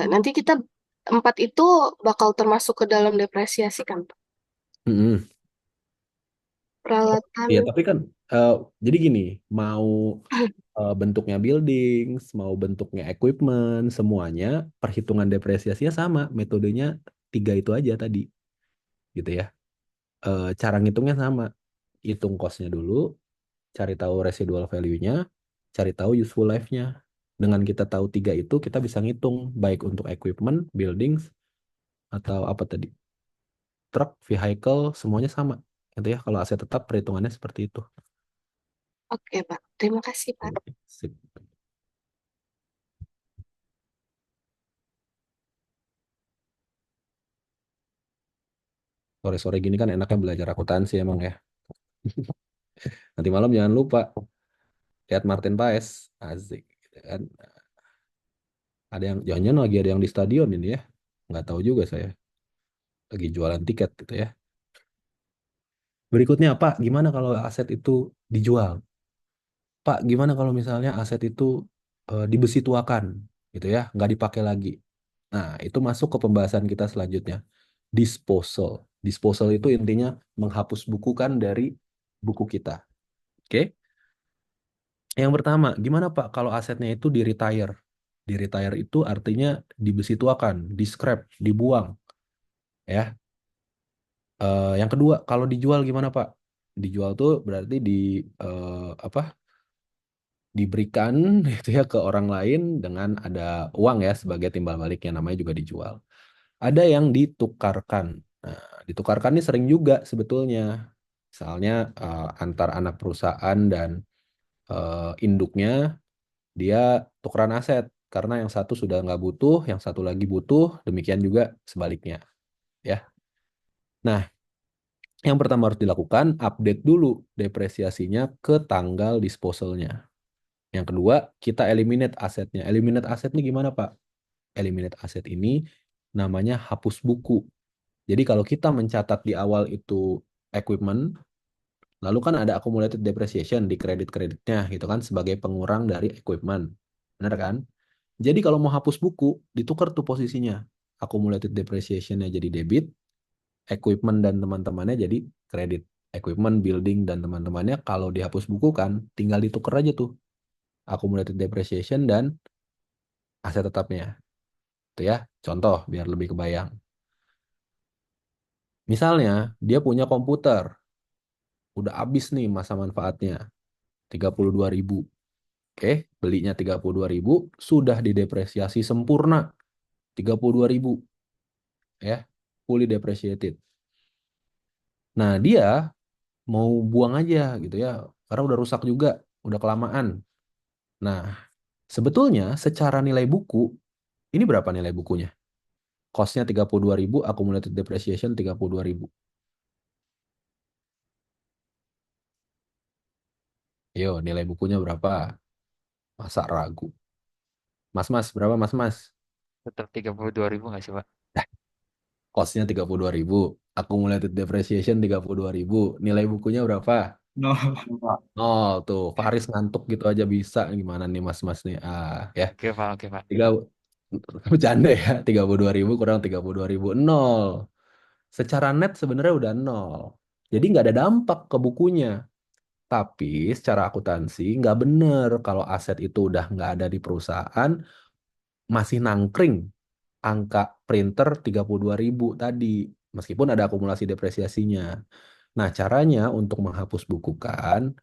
Nanti kita empat itu bakal termasuk ke dalam depresiasi kan, Pak?
Mm-mm. Oh,
Peralatan,
iya, tapi kan jadi gini, mau bentuknya buildings, mau bentuknya equipment, semuanya perhitungan depresiasinya sama, metodenya tiga itu aja tadi, gitu ya. Cara ngitungnya sama, hitung cost-nya dulu, cari tahu residual value-nya, cari tahu useful life-nya. Dengan kita tahu tiga itu, kita bisa ngitung baik untuk equipment, buildings, atau apa tadi, truck, vehicle, semuanya sama. Gitu ya, kalau aset tetap perhitungannya seperti itu.
oke, Pak. Terima kasih, Pak.
Sip. Sore-sore gini kan enaknya belajar akuntansi emang ya. Nanti malam jangan lupa lihat Martin Paes. Asik. Gitu kan. Ada yang jangan lagi ada yang di stadion ini ya. Nggak tahu juga saya. Lagi jualan tiket gitu ya. Berikutnya Pak, gimana kalau aset itu dijual? Pak, gimana kalau misalnya aset itu dibesi tuakan gitu ya, nggak dipakai lagi. Nah, itu masuk ke pembahasan kita selanjutnya. Disposal. Disposal itu intinya menghapus bukukan dari buku kita. Oke? Yang pertama, gimana Pak kalau asetnya itu di retire? Di retire itu artinya dibesi tuakan, di scrap, dibuang, ya. Yang kedua, kalau dijual gimana Pak? Dijual tuh berarti apa? Diberikan gitu ya ke orang lain dengan ada uang ya sebagai timbal baliknya, namanya juga dijual. Ada yang ditukarkan. Nah, ditukarkan ini sering juga sebetulnya. Misalnya antar anak perusahaan dan induknya dia tukeran aset karena yang satu sudah nggak butuh, yang satu lagi butuh, demikian juga sebaliknya, ya. Nah, yang pertama harus dilakukan update dulu depresiasinya ke tanggal disposalnya. Yang kedua, kita eliminate asetnya. Eliminate aset ini gimana, Pak? Eliminate aset ini namanya hapus buku. Jadi kalau kita mencatat di awal itu equipment, lalu kan ada accumulated depreciation di kredit-kreditnya gitu kan sebagai pengurang dari equipment. Benar kan? Jadi kalau mau hapus buku, ditukar tuh posisinya. Accumulated depreciation-nya jadi debit, equipment dan teman-temannya jadi kredit. Equipment, building, dan teman-temannya kalau dihapus buku kan, tinggal ditukar aja tuh. Accumulated depreciation dan aset tetapnya. Itu ya, contoh biar lebih kebayang. Misalnya, dia punya komputer, udah habis nih masa manfaatnya, 32.000. Oke, belinya 32.000, sudah didepresiasi sempurna, 32.000, ya, fully depreciated. Nah, dia mau buang aja gitu ya, karena udah rusak juga, udah kelamaan. Nah, sebetulnya secara nilai buku, ini berapa nilai bukunya? Cost-nya 32.000, accumulated depreciation 32.000. Yo, nilai bukunya berapa? Masa ragu? Mas, berapa mas?
Tetap 32.000 nggak sih, Pak?
Cost-nya 32.000, accumulated depreciation 32.000. Nilai bukunya berapa?
No.
Oh, tuh, Faris ngantuk gitu aja bisa. Gimana nih mas nih? Ya.
Oke, Pak.
Tiga, bercanda ya. 32.000 kurang 32.000. Nol. Secara net sebenarnya udah nol. Jadi nggak ada dampak ke bukunya. Tapi secara akuntansi nggak bener kalau aset itu udah nggak ada di perusahaan, masih nangkring angka printer 32.000 tadi. Meskipun ada akumulasi depresiasinya. Nah, caranya untuk menghapus bukukan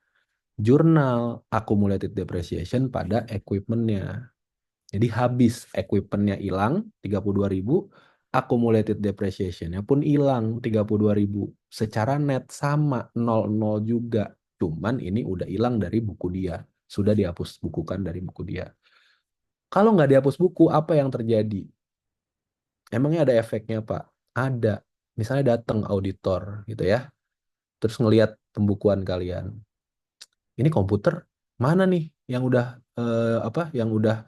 jurnal accumulated depreciation pada equipmentnya. Jadi habis equipmentnya hilang 32.000, accumulated depreciation-nya pun hilang 32.000. Secara net sama 00 juga. Cuman ini udah hilang dari buku dia. Sudah dihapus bukukan dari buku dia. Kalau nggak dihapus buku, apa yang terjadi? Emangnya ada efeknya, Pak? Ada. Misalnya datang auditor gitu ya. Terus ngelihat pembukuan kalian. Ini komputer mana nih yang udah yang udah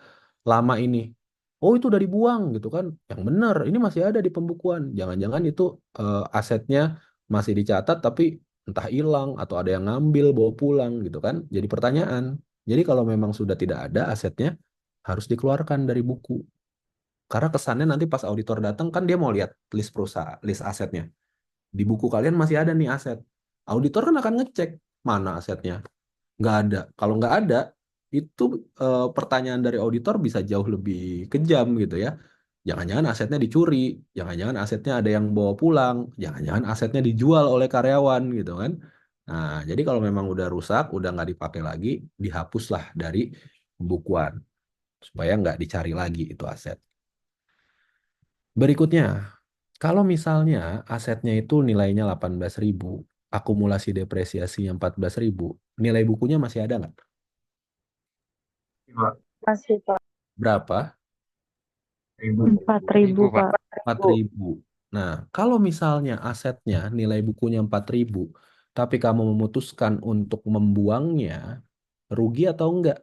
lama ini? Oh, itu udah dibuang gitu kan. Yang benar, ini masih ada di pembukuan. Jangan-jangan itu asetnya masih dicatat tapi entah hilang atau ada yang ngambil bawa pulang gitu kan. Jadi pertanyaan. Jadi kalau memang sudah tidak ada asetnya harus dikeluarkan dari buku. Karena kesannya nanti pas auditor datang kan dia mau lihat list perusahaan, list asetnya. Di buku kalian masih ada nih aset. Auditor kan akan ngecek mana asetnya. Nggak ada. Kalau nggak ada, itu pertanyaan dari auditor bisa jauh lebih kejam gitu ya. Jangan-jangan asetnya dicuri, jangan-jangan asetnya ada yang bawa pulang, jangan-jangan asetnya dijual oleh karyawan gitu kan. Nah, jadi kalau memang udah rusak, udah nggak dipakai lagi, dihapuslah dari pembukuan supaya nggak dicari lagi itu aset. Berikutnya, kalau misalnya asetnya itu nilainya 18.000, akumulasi depresiasinya 14.000, nilai bukunya masih ada nggak?
Masih Pak,
Berapa?
4.000
1.000, Pak.
Pak.
4.000. Nah, kalau misalnya asetnya nilai bukunya 4.000, tapi kamu memutuskan untuk membuangnya, rugi atau enggak?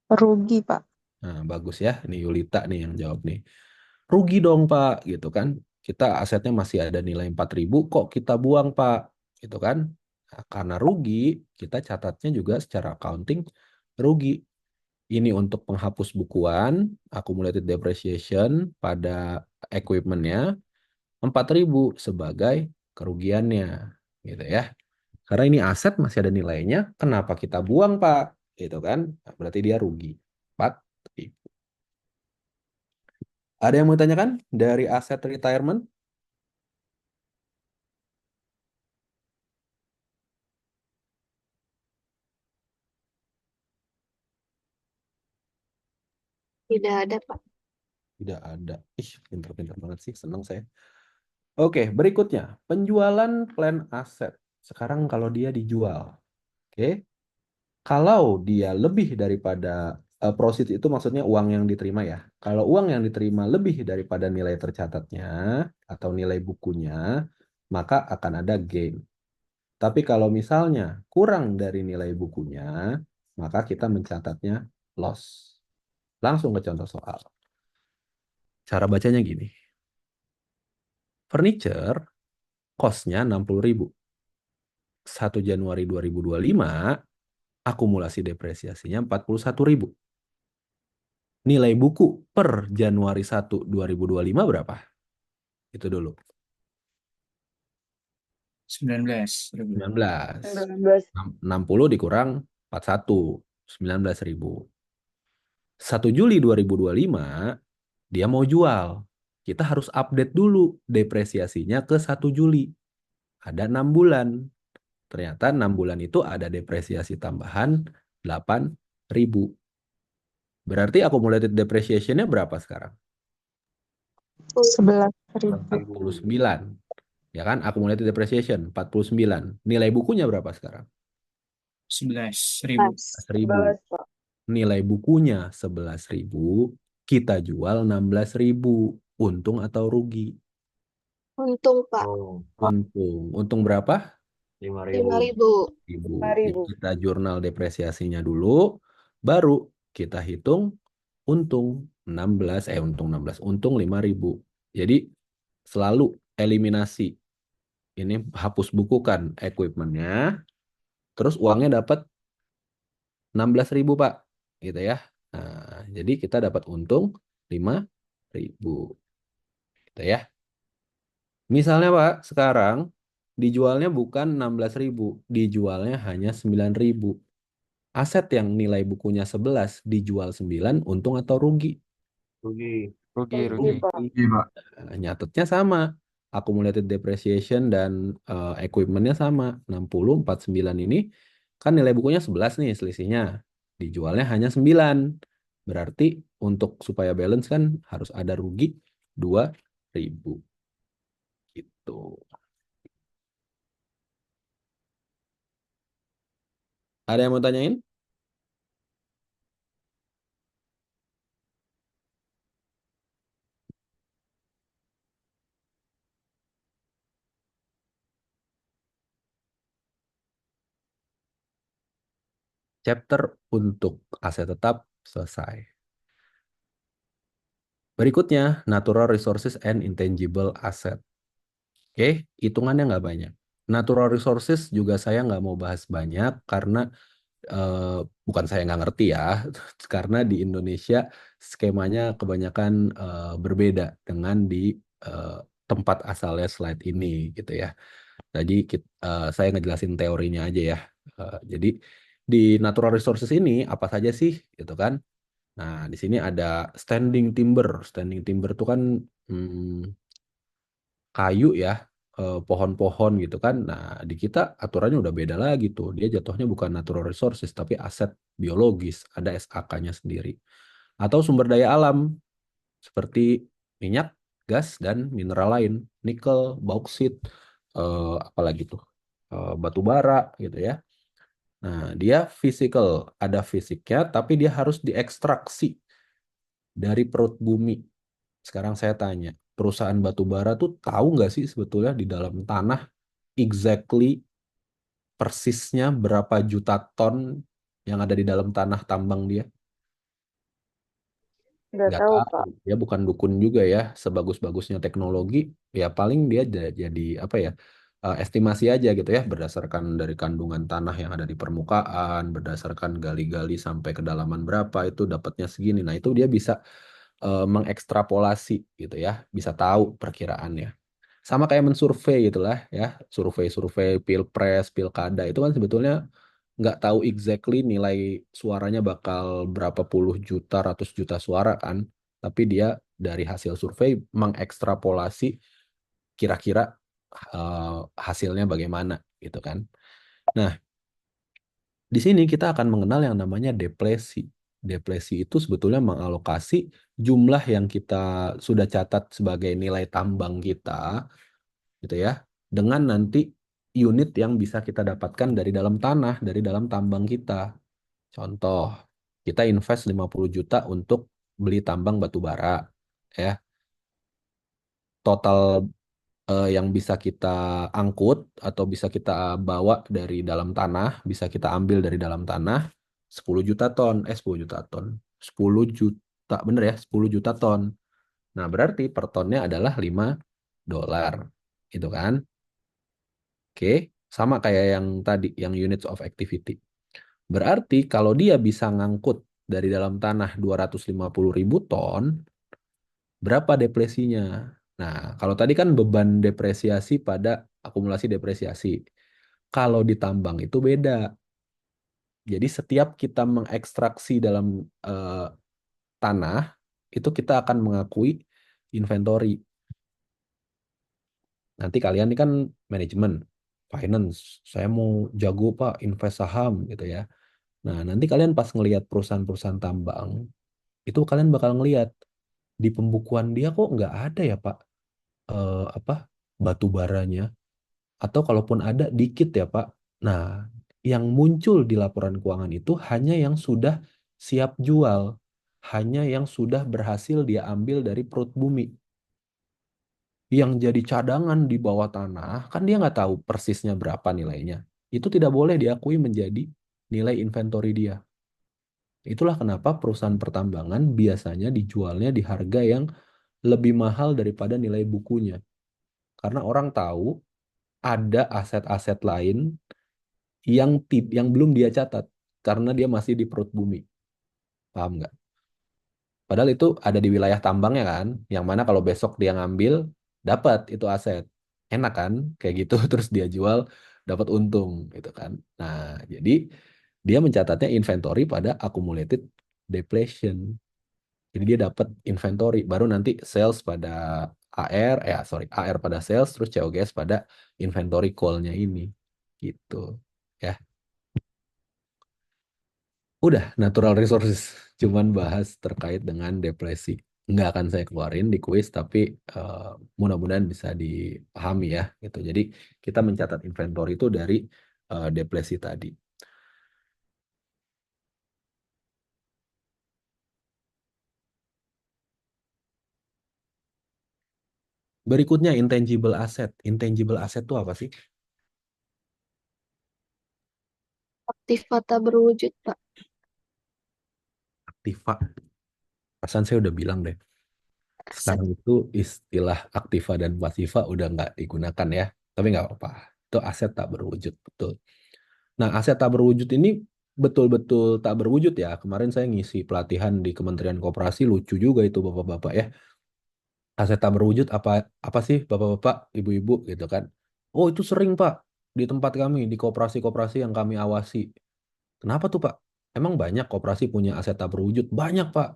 Rugi Pak.
Nah, bagus ya. Ini Yulita nih yang jawab nih. Rugi dong, Pak, gitu kan. Kita asetnya masih ada nilai 4.000, kok kita buang, Pak? Gitu kan. Nah, karena rugi, kita catatnya juga secara accounting rugi. Ini untuk penghapus bukuan, accumulated depreciation pada equipmentnya, 4.000 sebagai kerugiannya. Gitu ya. Karena ini aset masih ada nilainya, kenapa kita buang, Pak? Gitu kan. Nah, berarti dia rugi. 4.000. Ada yang mau tanyakan dari aset retirement?
Tidak ada, Pak.
Tidak ada. Ih, pinter-pinter banget sih. Senang saya. Oke, berikutnya. Penjualan plan aset. Sekarang kalau dia dijual. Oke. Kalau dia lebih daripada proceeds itu maksudnya uang yang diterima ya. Kalau uang yang diterima lebih daripada nilai tercatatnya atau nilai bukunya, maka akan ada gain. Tapi kalau misalnya kurang dari nilai bukunya, maka kita mencatatnya loss. Langsung ke contoh soal. Cara bacanya gini. Furniture cost-nya 60.000. 1 Januari 2025, akumulasi depresiasinya 41.000. Nilai buku per Januari 1, 2025 berapa? Itu dulu.
19.000.
19.
19.
60 dikurang 41. 19.000. 1 Juli 2025, dia mau jual. kita harus update dulu depresiasinya ke 1 Juli. Ada 6 bulan. Ternyata 6 bulan itu ada depresiasi tambahan 8.000. Berarti accumulated depreciation-nya berapa sekarang?
11.000.
49. Ya kan? Accumulated depreciation 49. Nilai bukunya berapa sekarang?
11.000.
11.000. Nilai bukunya 11.000. Kita jual 16.000. Untung atau rugi?
Untung, Pak.
Untung. Untung berapa?
5.000.
5.000. Jadi kita jurnal depresiasinya dulu, baru kita hitung untung 16, untung 5.000. Jadi selalu eliminasi. Ini hapus bukukan equipmentnya, terus uangnya dapat 16.000 Pak, gitu ya. Nah, jadi kita dapat untung 5.000, gitu ya. Misalnya Pak, sekarang dijualnya bukan 16.000, dijualnya hanya 9.000. Aset yang nilai bukunya 11 dijual 9, untung atau rugi?
Rugi.
Rugi. Nah, nyatetnya sama. Accumulated depreciation dan equipmentnya sama. 60, 49 ini kan nilai bukunya 11 nih selisihnya. Dijualnya hanya 9. Berarti untuk supaya balance kan harus ada rugi 2.000. Gitu. Ada yang mau tanyain? Chapter untuk aset tetap selesai. Berikutnya, natural resources and intangible asset. Oke, hitungannya nggak banyak. Natural resources juga saya nggak mau bahas banyak karena bukan saya nggak ngerti ya, karena di Indonesia skemanya kebanyakan berbeda dengan di eh, tempat asalnya slide ini gitu ya. Jadi saya ngejelasin teorinya aja ya. Jadi di natural resources ini apa saja sih gitu kan? Nah, di sini ada standing timber. Standing timber itu kan kayu ya, pohon-pohon gitu kan. Nah, di kita aturannya udah beda lagi tuh. Dia jatuhnya bukan natural resources, tapi aset biologis. Ada SAK-nya sendiri. Atau sumber daya alam, seperti minyak, gas, dan mineral lain. Nikel, bauksit, apalagi tuh, batu bara gitu ya. Nah, dia physical, ada fisiknya, tapi dia harus diekstraksi dari perut bumi. Sekarang saya tanya, perusahaan batu bara tuh tahu nggak sih sebetulnya di dalam tanah exactly persisnya berapa juta ton yang ada di dalam tanah tambang dia?
Nggak
Nggak
tahu,
tahu.
Pak.
Dia bukan dukun juga ya. Sebagus-bagusnya teknologi, ya paling dia jadi apa ya? Estimasi aja gitu ya, berdasarkan dari kandungan tanah yang ada di permukaan, berdasarkan gali-gali sampai kedalaman berapa itu dapatnya segini. Nah, itu dia bisa mengekstrapolasi gitu ya, bisa tahu perkiraannya. Sama kayak mensurvei gitulah ya, survei-survei pilpres, pilkada itu kan sebetulnya nggak tahu exactly nilai suaranya bakal berapa puluh juta, ratus juta suara kan, tapi dia dari hasil survei mengekstrapolasi kira-kira eh, hasilnya bagaimana gitu kan. Nah, di sini kita akan mengenal yang namanya depresi. Depresi itu sebetulnya mengalokasi jumlah yang kita sudah catat sebagai nilai tambang kita, gitu ya, dengan nanti unit yang bisa kita dapatkan dari dalam tanah, dari dalam tambang kita. Contoh, kita invest 50 juta untuk beli tambang batu bara, ya. Total yang bisa kita angkut atau bisa kita bawa dari dalam tanah, bisa kita ambil dari dalam tanah 10 juta ton, 10 juta ton. 10 juta, bener ya, 10 juta ton. Nah, berarti per tonnya adalah $5. Gitu kan? Oke, sama kayak yang tadi, yang units of activity. Berarti kalau dia bisa ngangkut dari dalam tanah 250.000 ton, berapa depresinya? Nah, kalau tadi kan beban depresiasi pada akumulasi depresiasi. Kalau ditambang itu beda. Jadi setiap kita mengekstraksi dalam eh, tanah, itu kita akan mengakui inventory. Nanti kalian ini kan manajemen, finance, saya mau jago Pak invest saham gitu ya. Nah, nanti kalian pas ngelihat perusahaan-perusahaan tambang, itu kalian bakal ngelihat di pembukuan dia kok nggak ada ya Pak apa batu baranya, atau kalaupun ada dikit ya Pak. Nah, yang muncul di laporan keuangan itu hanya yang sudah siap jual, hanya yang sudah berhasil dia ambil dari perut bumi. Yang jadi cadangan di bawah tanah, kan dia nggak tahu persisnya berapa nilainya. Itu tidak boleh diakui menjadi nilai inventory dia. Itulah kenapa perusahaan pertambangan biasanya dijualnya di harga yang lebih mahal daripada nilai bukunya. Karena orang tahu ada aset-aset lain yang belum dia catat karena dia masih di perut bumi. Paham nggak? Padahal itu ada di wilayah tambangnya kan, yang mana kalau besok dia ngambil, dapat itu aset. Enak kan, kayak gitu, terus dia jual, dapat untung, gitu kan. Nah, jadi dia mencatatnya inventory pada accumulated depletion. Jadi dia dapat inventory, baru nanti sales pada AR pada sales, terus COGS pada inventory call-nya ini. Gitu. Ya. Udah, natural resources. Cuman bahas terkait dengan depresi. Nggak akan saya keluarin di kuis, tapi eh, mudah-mudahan bisa dipahami ya. Gitu. Jadi kita mencatat inventory itu dari depresi tadi. Berikutnya intangible asset. Intangible asset itu apa sih?
Aktiva tak berwujud, Pak.
Aktiva. Perasaan saya udah bilang deh.
Aset.
Sekarang itu istilah aktiva dan pasiva udah nggak digunakan ya. Tapi nggak apa-apa. Itu aset tak berwujud. Betul. Nah, aset tak berwujud ini betul-betul tak berwujud ya. Kemarin saya ngisi pelatihan di Kementerian Koperasi, lucu juga itu bapak-bapak ya. Aset tak berwujud apa apa sih bapak-bapak, ibu-ibu gitu kan. Oh, itu sering Pak di tempat kami, di koperasi-koperasi yang kami awasi. Kenapa tuh Pak? Emang banyak koperasi punya aset tak berwujud? Banyak Pak.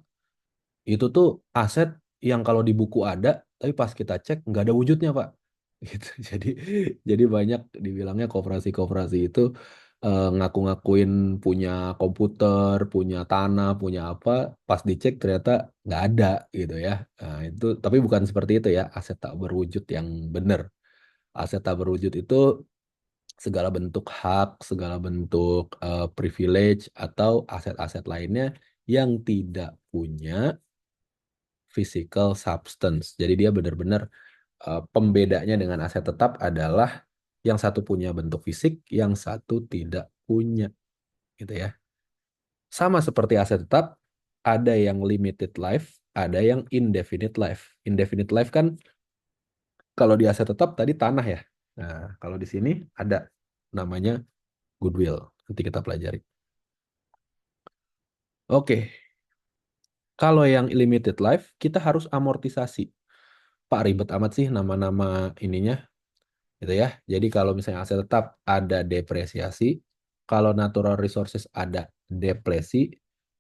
Itu tuh aset yang kalau di buku ada, tapi pas kita cek nggak ada wujudnya Pak. Gitu. Jadi banyak dibilangnya koperasi-koperasi itu ngaku-ngakuin punya komputer, punya tanah, punya apa, pas dicek ternyata nggak ada gitu ya. Nah, itu tapi bukan seperti itu ya, aset tak berwujud yang benar. Aset tak berwujud itu segala bentuk hak, segala bentuk privilege atau aset-aset lainnya yang tidak punya physical substance. Jadi dia benar-benar pembedanya dengan aset tetap adalah yang satu punya bentuk fisik, yang satu tidak punya, gitu ya. Sama seperti aset tetap, ada yang limited life, ada yang indefinite life. Indefinite life kan kalau di aset tetap tadi tanah ya. Nah, kalau di sini ada namanya goodwill. Nanti kita pelajari. Oke, kalau yang limited life kita harus amortisasi. Pak ribet amat sih nama-nama ininya gitu ya. Jadi kalau misalnya aset tetap ada depresiasi, kalau natural resources ada depresi,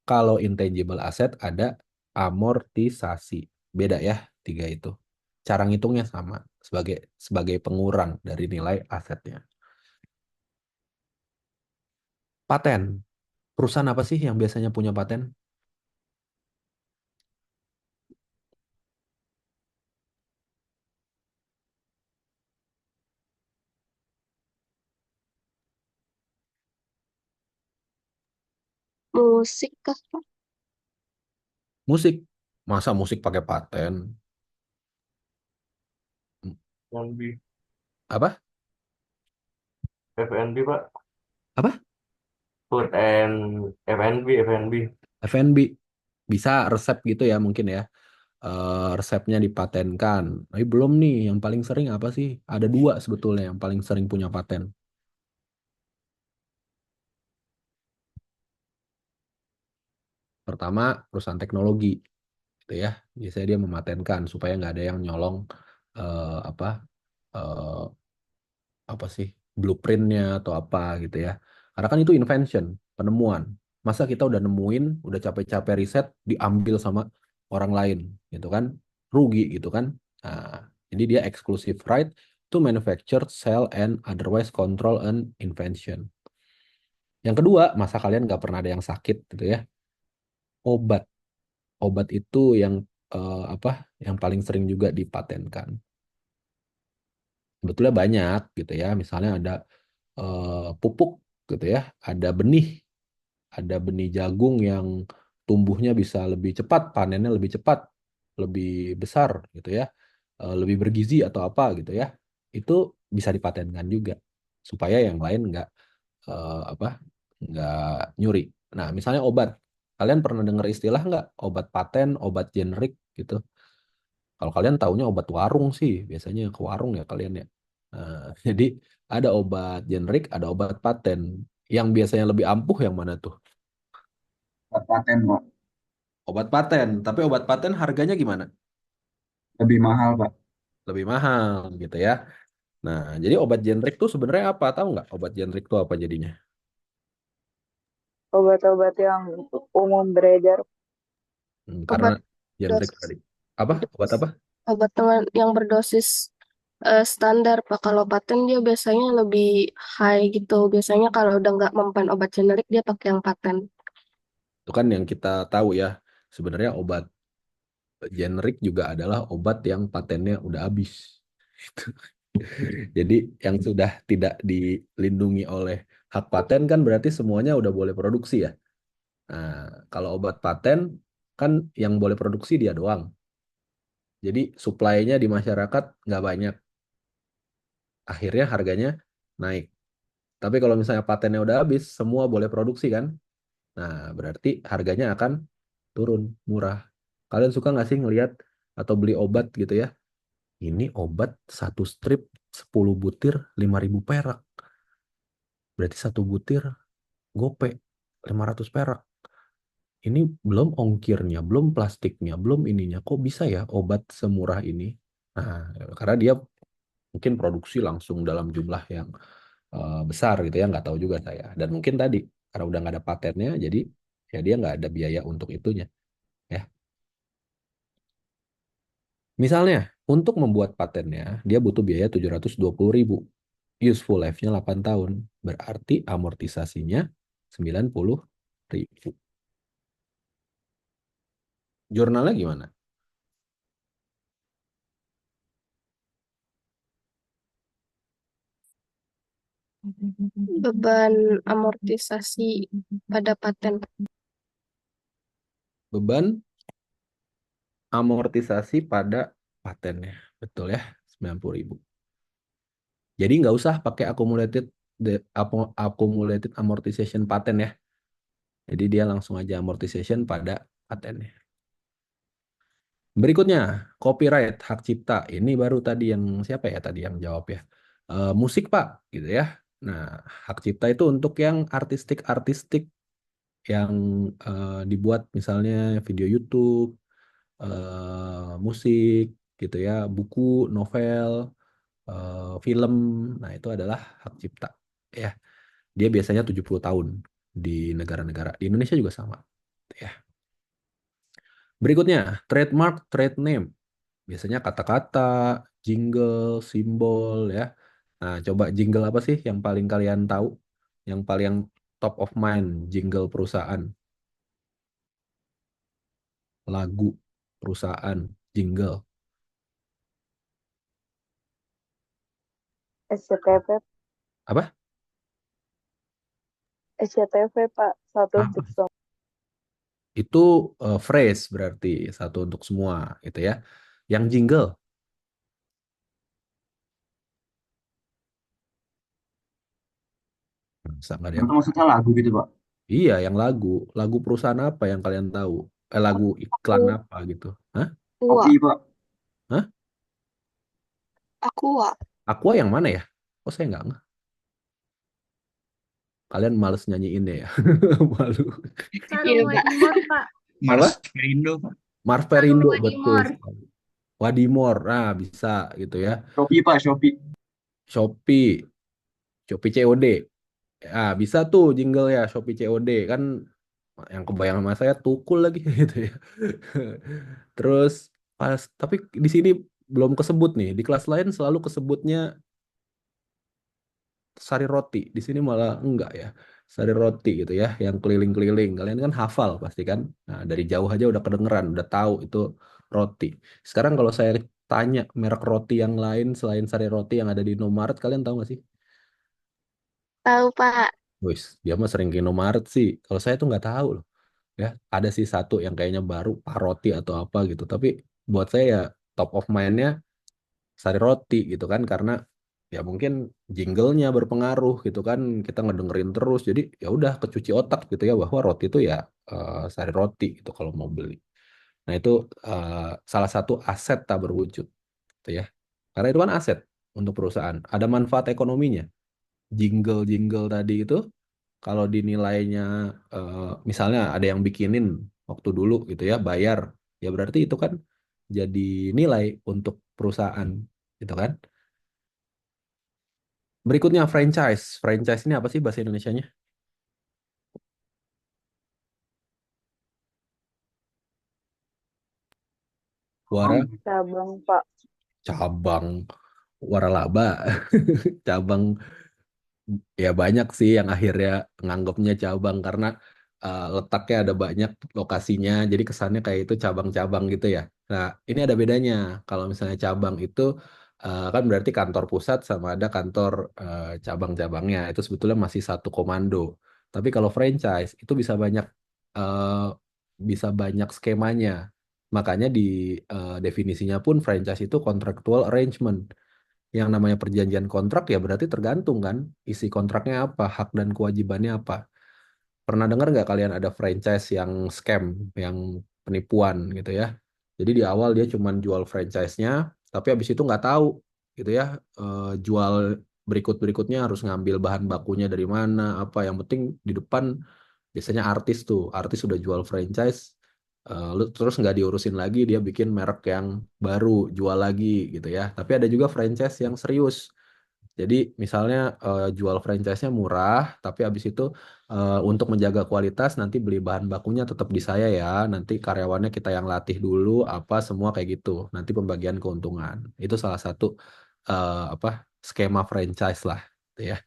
kalau intangible asset ada amortisasi. Beda ya tiga itu. Cara ngitungnya sama sebagai sebagai pengurang dari nilai asetnya. Paten. Perusahaan apa sih yang biasanya punya paten?
Musik kah, Pak?
Musik. Masa musik pakai paten?
F&B,
Apa?
F&B Pak,
Apa?
food and F&B.
F&B. Bisa resep gitu ya mungkin ya. Resepnya dipatenkan. Tapi belum nih, yang paling sering apa sih? Ada dua sebetulnya yang paling sering punya paten. Pertama, perusahaan teknologi, gitu ya. Biasanya dia mematenkan supaya nggak ada yang nyolong apa eh, apa sih blueprintnya atau apa gitu ya. Karena kan itu invention, penemuan. Masa kita udah nemuin, udah capek-capek riset, diambil sama orang lain, gitu kan? rugi gitu kan. Nah, jadi dia exclusive right to manufacture, sell, and otherwise control an invention. Yang kedua, masa kalian nggak pernah ada yang sakit gitu ya? Obat. Obat itu yang apa? Yang paling sering juga dipatenkan. Sebetulnya banyak gitu ya. Misalnya ada pupuk gitu ya, ada benih jagung yang tumbuhnya bisa lebih cepat, panennya lebih cepat, lebih besar gitu ya, lebih bergizi atau apa gitu ya. Itu bisa dipatenkan juga supaya yang lain apa nggak nyuri. Nah, misalnya obat. Kalian pernah dengar istilah nggak obat paten, obat generik gitu? Kalau kalian taunya obat warung sih, biasanya ke warung ya kalian ya. Nah, jadi ada obat generik, ada obat paten. Yang biasanya lebih ampuh yang mana tuh?
Buat paten Pak.
Obat paten. Tapi obat paten harganya gimana?
Lebih mahal Pak.
Lebih mahal gitu ya. Nah, jadi obat generik tuh sebenarnya apa? Tahu nggak obat generik tuh apa jadinya?
Obat-obat yang umum beredar.
Karena
Obat
generik
dosis
tadi. Apa? Obat apa?
obat dengan yang berdosis standar Pak. Kalau paten dia biasanya lebih high gitu. Biasanya kalau udah nggak mempan obat generik dia pakai yang paten.
Itu kan yang kita tahu ya. Sebenarnya obat generik juga adalah obat yang patennya udah habis. Jadi yang sudah tidak dilindungi oleh hak paten kan berarti semuanya udah boleh produksi ya. Nah, kalau obat paten kan yang boleh produksi dia doang. Jadi supply-nya di masyarakat nggak banyak. Akhirnya harganya naik. Tapi kalau misalnya patennya udah habis, semua boleh produksi kan? Nah, berarti harganya akan turun, murah. Kalian suka nggak sih ngelihat atau beli obat gitu ya? Ini obat satu strip 10 butir 5.000 perak. Berarti satu butir gope 500 perak. Ini belum ongkirnya, belum plastiknya, belum ininya. Kok bisa ya obat semurah ini? Nah, karena dia mungkin produksi langsung dalam jumlah yang besar gitu ya, nggak tahu juga saya. Dan mungkin tadi karena udah nggak ada patennya, jadi ya dia nggak ada biaya untuk itunya. Ya, misalnya untuk membuat patennya dia butuh biaya 720.000. Useful life-nya 8 tahun. Berarti amortisasinya 90.000. Jurnalnya gimana?
Beban amortisasi pada paten.
Beban amortisasi pada patennya. Betul ya, 90.000. Jadi nggak usah pakai accumulated amortization paten ya. Jadi dia langsung aja amortization pada patennya. Berikutnya, copyright, hak cipta. Ini baru tadi yang siapa ya tadi yang jawab ya? Musik Pak, gitu ya. Nah, hak cipta itu untuk yang artistik-artistik yang dibuat misalnya video YouTube, musik, gitu ya, buku, novel, film. Nah, itu adalah hak cipta. Ya, dia biasanya 70 tahun di negara-negara. Di Indonesia juga sama. Ya. Berikutnya, trademark, trade name. Biasanya kata-kata, jingle, simbol ya. Nah, coba jingle apa sih yang paling kalian tahu? Yang paling top of mind, jingle perusahaan, lagu perusahaan, jingle.
SCTV,
Apa?
SCTV Pak, satu
Apa?
untuk semua.
Itu phrase berarti satu untuk semua gitu ya. Yang jingle, nggak ada yang
Itu maksudnya lagu gitu Pak.
iya, yang lagu perusahaan apa yang kalian tahu? Lagu iklan
Aku
apa gitu? Hah?
Aqua,
Kopi Pak.
Hah?
Aqua.
Aqua yang mana ya? Oh, saya nggak ngeh. Kalian males nyanyiinnya ya? Malu.
Iya, Pak.
Mars
Apa?
Perindo Pak.
Mars Perindo, betul sekali. Wadimor, nah bisa gitu ya.
Shopee Pak, Shopee.
Shopee, Shopee COD. Ah, bisa tuh jingle ya Shopee COD kan yang kebayang sama saya tukul lagi gitu ya. Terus Pas, tapi di sini belum kesebut nih. Di kelas lain selalu kesebutnya sari roti. Di sini malah enggak ya. Sari roti gitu ya, yang keliling-keliling. Kalian kan hafal pasti kan. Nah, dari jauh aja udah kedengeran, udah tahu itu roti. Sekarang kalau saya tanya merek roti yang lain selain sari roti yang ada di Indomaret, kalian tahu nggak sih?
Tahu, Pak.
Wis, dia mah sering ke Indomaret sih. Kalau saya tuh nggak tahu loh. Ya, ada sih satu yang kayaknya baru, Paroti atau apa gitu. Tapi buat saya ya top of mind-nya sari roti gitu kan, karena ya mungkin jinglenya berpengaruh gitu kan, kita ngedengerin terus, jadi ya udah kecuci otak gitu ya bahwa roti itu ya sari roti gitu kalau mau beli. Nah itu eh, salah satu aset tak berwujud gitu ya, karena itu kan aset untuk perusahaan, ada manfaat ekonominya. Jingle-jingle tadi itu kalau dinilainya misalnya ada yang bikinin waktu dulu gitu ya, bayar, ya berarti itu kan jadi nilai untuk perusahaan gitu kan. Berikutnya franchise. Franchise ini apa sih bahasa Indonesianya? Wara,
Cabang, Pak.
cabang, waralaba, cabang. Ya banyak sih yang akhirnya nganggapnya cabang karena letaknya ada banyak lokasinya, jadi kesannya kayak itu cabang-cabang gitu ya. Nah, ini ada bedanya. Kalau misalnya cabang itu kan berarti kantor pusat sama ada kantor cabang-cabangnya. Itu sebetulnya masih satu komando. Tapi kalau franchise itu eh, bisa banyak skemanya. Makanya di definisinya pun franchise itu contractual arrangement. Yang namanya perjanjian kontrak ya berarti tergantung kan isi kontraknya apa, hak dan kewajibannya apa. Pernah dengar nggak kalian ada franchise yang scam, yang penipuan gitu ya? Jadi di awal dia cuma jual franchise-nya, tapi habis itu nggak tahu gitu ya, jual berikut-berikutnya harus ngambil bahan bakunya dari mana, apa. Yang penting di depan biasanya artis tuh, artis udah jual franchise, terus nggak diurusin lagi, dia bikin merek yang baru, jual lagi gitu ya. Tapi ada juga franchise yang serius. Jadi misalnya jual franchise-nya murah, tapi habis itu untuk menjaga kualitas nanti beli bahan bakunya tetap di saya ya. Nanti karyawannya kita yang latih dulu, apa semua kayak gitu. Nanti pembagian keuntungan. Itu salah satu apa skema franchise lah, gitu ya.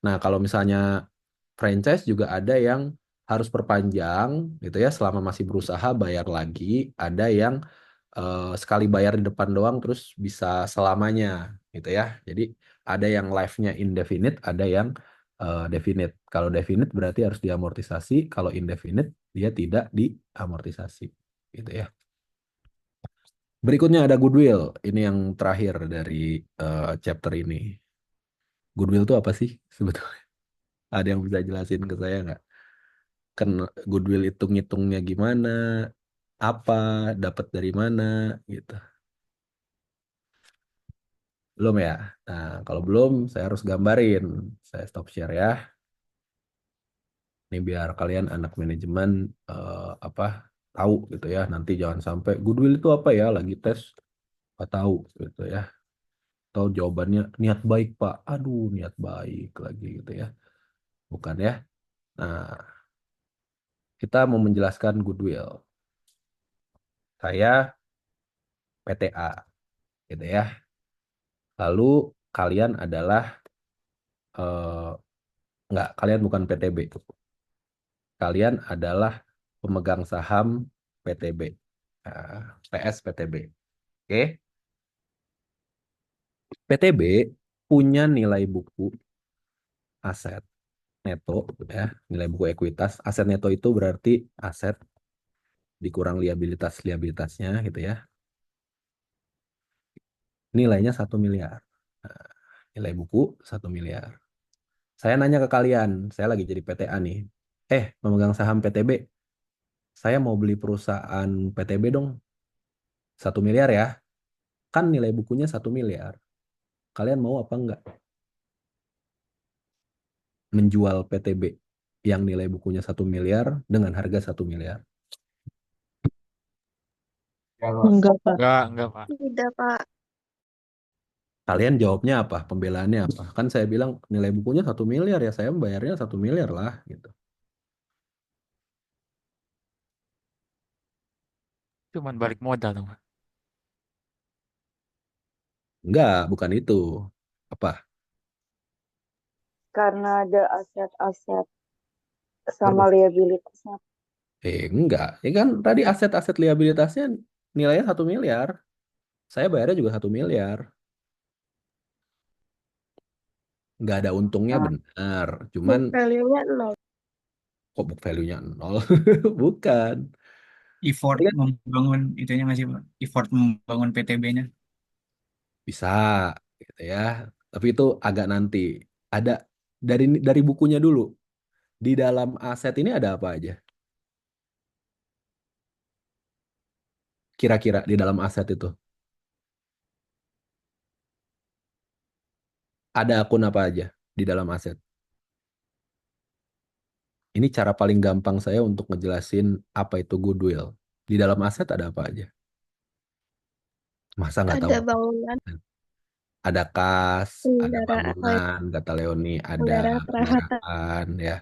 Nah, kalau misalnya franchise juga ada yang harus perpanjang gitu ya selama masih berusaha bayar lagi, ada yang sekali bayar di depan doang terus bisa selamanya gitu ya. Jadi ada yang life-nya indefinite, ada yang definite. Kalau definite berarti harus diamortisasi, kalau indefinite dia tidak diamortisasi gitu ya. Berikutnya ada goodwill. Ini yang terakhir dari chapter ini. Goodwill itu apa sih sebetulnya? Ada yang bisa jelasin ke saya nggak? Kan goodwill itu ngitungnya gimana? Apa? Dapat dari mana? Gitu. Belum ya? Nah, kalau belum, saya harus gambarin. Saya stop share ya. Ini biar kalian anak manajemen apa tahu gitu ya. Nanti jangan sampai goodwill itu apa ya? Lagi tes nggak tahu gitu ya. Tahu jawabannya niat baik Pak. Aduh, niat baik lagi gitu ya. Bukan ya? Nah, kita mau menjelaskan goodwill. Saya PTA gitu ya. Lalu kalian adalah eh, enggak, kalian bukan PTB. Kalian adalah pemegang saham PTB. PS PTB. Oke. PTB punya nilai buku aset neto ya, nilai buku ekuitas. Aset neto itu berarti aset dikurang liabilitasnya gitu ya. Nilainya 1 miliar. Nah, nilai buku 1 miliar. Saya nanya ke kalian, saya lagi jadi PTA nih. Pemegang saham PTB, saya mau beli perusahaan PTB dong. 1 miliar ya. Kan nilai bukunya 1 miliar. Kalian mau apa enggak menjual PTB yang nilai bukunya 1 miliar dengan harga 1 miliar?
Ya, Pak.
Enggak, Pak.
Enggak, Pak.
Tidak, Pak.
Kalian jawabnya apa? Pembelaannya apa? Kan saya bilang nilai bukunya 1 miliar ya, saya bayarnya 1 miliar lah gitu.
Cuman balik modal dong, Pak.
Enggak, bukan itu. Apa?
Karena ada aset-aset sama
Terus?
liabilitasnya.
Enggak. Ya kan tadi aset-aset liabilitasnya nilainya 1 miliar. Saya bayarnya juga 1 miliar. Nggak ada untungnya
Nah,
benar. Cuman
Book value-nya 0.
kok book value-nya nol? Bukan.
Effort
Tapi kan
membangun itunya nggak sih Pak? Effort membangun PTB-nya.
bisa gitu ya. Tapi itu agak nanti. Ada dari bukunya dulu. Di dalam aset ini ada apa aja? Kira-kira di dalam aset itu ada akun apa aja di dalam aset? Ini cara paling gampang saya untuk ngejelasin apa itu goodwill. Di dalam aset ada apa aja? Masa nggak tahu?
Ada bangunan,
Ada kas, ada
kendaraan,
bangunan, kata Leoni, ada
kendaraan perawatan.
kendaraan, ya.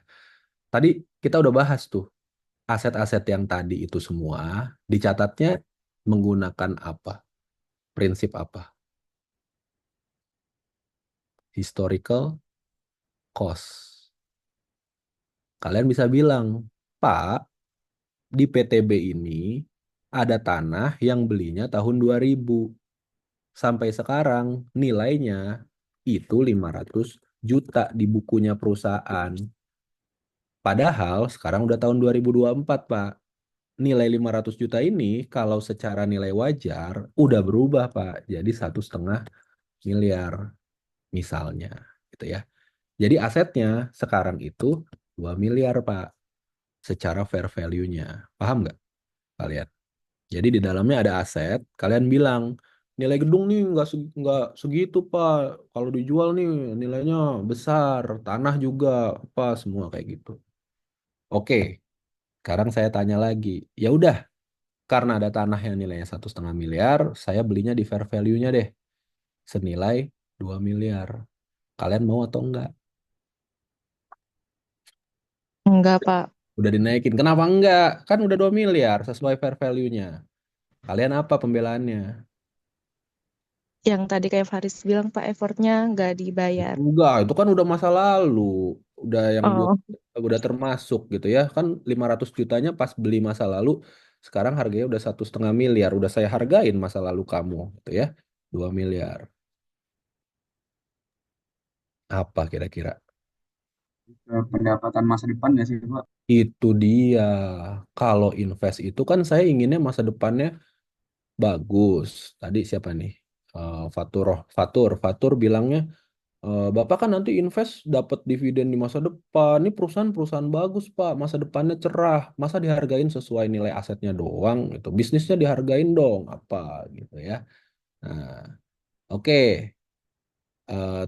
Tadi kita udah bahas tuh aset-aset yang tadi itu semua dicatatnya menggunakan apa? Prinsip apa? Historical cost. Kalian bisa bilang, Pak, di PTB ini ada tanah yang belinya tahun 2000. Sampai sekarang nilainya itu 500 juta di bukunya perusahaan. Padahal sekarang udah tahun 2024, Pak. Nilai 500 juta ini kalau secara nilai wajar udah berubah, Pak. Jadi 1,5 miliar misalnya. Gitu ya. Jadi asetnya sekarang itu 2 miliar, Pak. Secara fair value-nya. Paham nggak kalian? Jadi di dalamnya ada aset, kalian bilang nilai gedung nih nggak segitu Pak. Kalau dijual nih nilainya besar, tanah juga apa semua kayak gitu. Oke, sekarang saya tanya lagi. Ya udah, karena ada tanah yang nilainya 1,5 miliar, saya belinya di fair value-nya deh, senilai 2 miliar. Kalian mau atau enggak?
Enggak, Pak.
Udah dinaikin. Kenapa enggak? Kan udah 2 miliar sesuai fair value-nya. Kalian apa pembelaannya?
Yang tadi kayak Faris bilang, Pak, effortnya nggak dibayar.
Enggak, itu kan udah masa lalu. Udah yang
Oh,
udah termasuk gitu ya. Kan 500 jutanya pas beli masa lalu, sekarang harganya udah 1,5 miliar. Udah saya hargain masa lalu kamu gitu ya. 2 miliar. Apa kira-kira?
pendapatan masa depan nggak sih Pak?
Itu dia. Kalau invest itu kan saya inginnya masa depannya bagus. Tadi siapa nih? Fatur bilangnya Bapak kan nanti invest dapat dividen di masa depan. Ini perusahaan-perusahaan bagus, Pak. Masa depannya cerah. Masa dihargain sesuai nilai asetnya doang gitu. Bisnisnya dihargain dong, apa gitu ya. Nah, oke.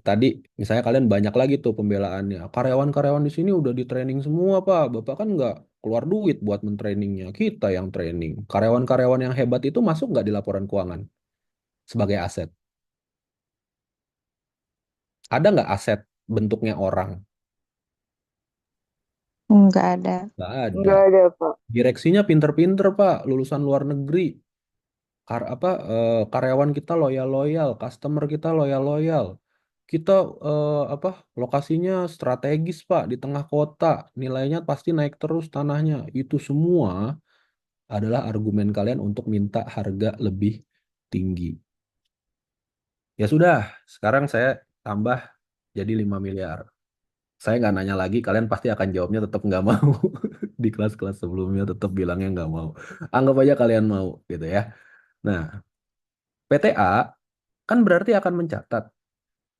Tadi misalnya kalian banyak lagi tuh pembelaannya. Karyawan-karyawan di sini udah di training semua, Pak. Bapak kan nggak keluar duit buat mentrainingnya. Kita yang training. Karyawan-karyawan yang hebat itu masuk nggak di laporan keuangan sebagai aset? Ada nggak aset bentuknya orang?
nggak ada.
Nggak ada.
Nggak ada, Pak.
Direksinya pinter-pinter, Pak, lulusan luar negeri. Karyawan kita loyal-loyal, customer kita loyal-loyal. Kita apa? Lokasinya strategis, Pak, di tengah kota. Nilainya pasti naik terus tanahnya. Itu semua adalah argumen kalian untuk minta harga lebih tinggi. Ya sudah, sekarang saya tambah jadi 5 miliar. Saya nggak nanya lagi, kalian pasti akan jawabnya tetap nggak mau. Di kelas-kelas sebelumnya tetap bilangnya nggak mau. Anggap aja kalian mau gitu ya. Nah, PTA kan berarti akan mencatat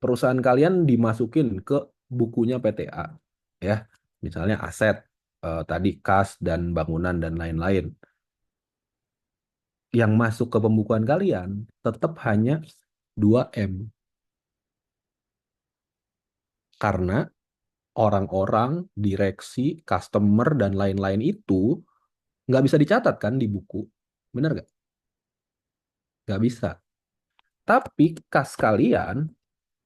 perusahaan kalian dimasukin ke bukunya PTA. Ya, misalnya aset, tadi kas dan bangunan dan lain-lain. Yang masuk ke pembukuan kalian tetap hanya 2M. Karena orang-orang, direksi, customer, dan lain-lain itu nggak bisa dicatat kan di buku. Bener nggak? Nggak bisa. Tapi kas kalian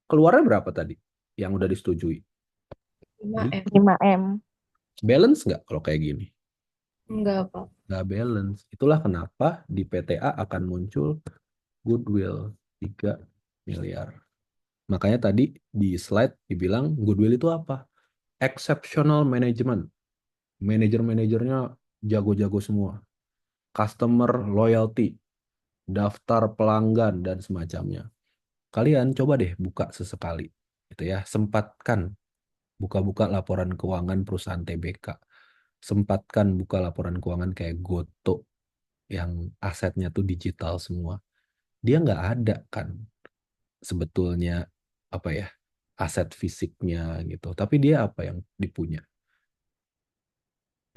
keluarnya berapa tadi yang udah disetujui?
5M.
5M.
Balance nggak kalau kayak gini?
Enggak, Pak.
Nggak balance. Itulah kenapa di PTA akan muncul goodwill 3 miliar. Makanya tadi di slide dibilang goodwill itu apa? Exceptional management. Manajer-manajernya jago-jago semua. Customer loyalty, daftar pelanggan, dan semacamnya. Kalian coba deh buka sesekali. Gitu ya. Sempatkan buka-buka laporan keuangan perusahaan TBK. Sempatkan buka laporan keuangan kayak Goto yang asetnya tuh digital semua. Dia nggak ada kan sebetulnya apa ya aset fisiknya gitu. Tapi dia apa yang dipunya?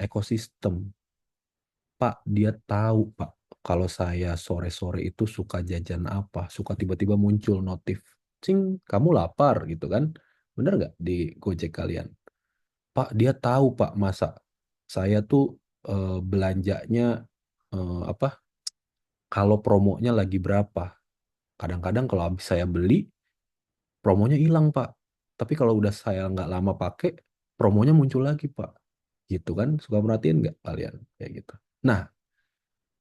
Ekosistem. Pak, dia tahu Pak kalau saya sore-sore itu suka jajan apa, suka tiba-tiba muncul notif, cing, kamu lapar gitu kan? Bener nggak di Gojek kalian? Pak, dia tahu Pak masa saya tuh belanjanya apa? Kalau promonya lagi berapa? Kadang-kadang kalau habis saya beli, promonya hilang Pak. Tapi kalau udah saya nggak lama pakai, promonya muncul lagi Pak. Gitu kan? Suka perhatiin nggak kalian kayak gitu? Nah,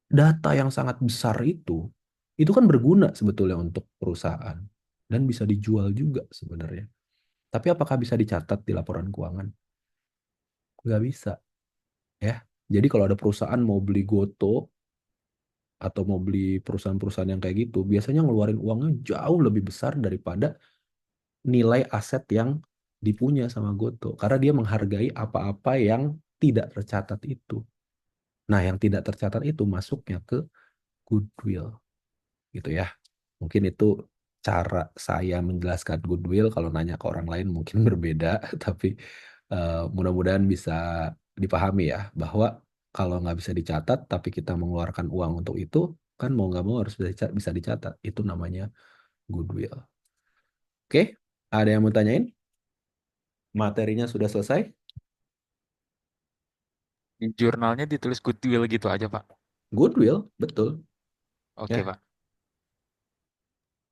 data yang sangat besar itu kan berguna sebetulnya untuk perusahaan dan bisa dijual juga sebenarnya. Tapi apakah bisa dicatat di laporan keuangan? Nggak bisa, ya. Jadi kalau ada perusahaan mau beli Goto atau mau beli perusahaan-perusahaan yang kayak gitu, biasanya ngeluarin uangnya jauh lebih besar daripada nilai aset yang dipunya sama Goto. Karena dia menghargai apa-apa yang tidak tercatat itu. Nah, yang tidak tercatat itu masuknya ke goodwill, gitu ya. Mungkin itu cara saya menjelaskan goodwill. Kalau nanya ke orang lain mungkin berbeda, tapi mudah-mudahan bisa dipahami ya, bahwa kalau nggak bisa dicatat, tapi kita mengeluarkan uang untuk itu, kan mau nggak mau harus bisa dicatat. Itu namanya goodwill. Oke, ada yang mau tanyain? Materinya sudah selesai?
Di jurnalnya ditulis goodwill gitu aja, Pak.
Goodwill, betul.
Oke,
Ya,
Pak.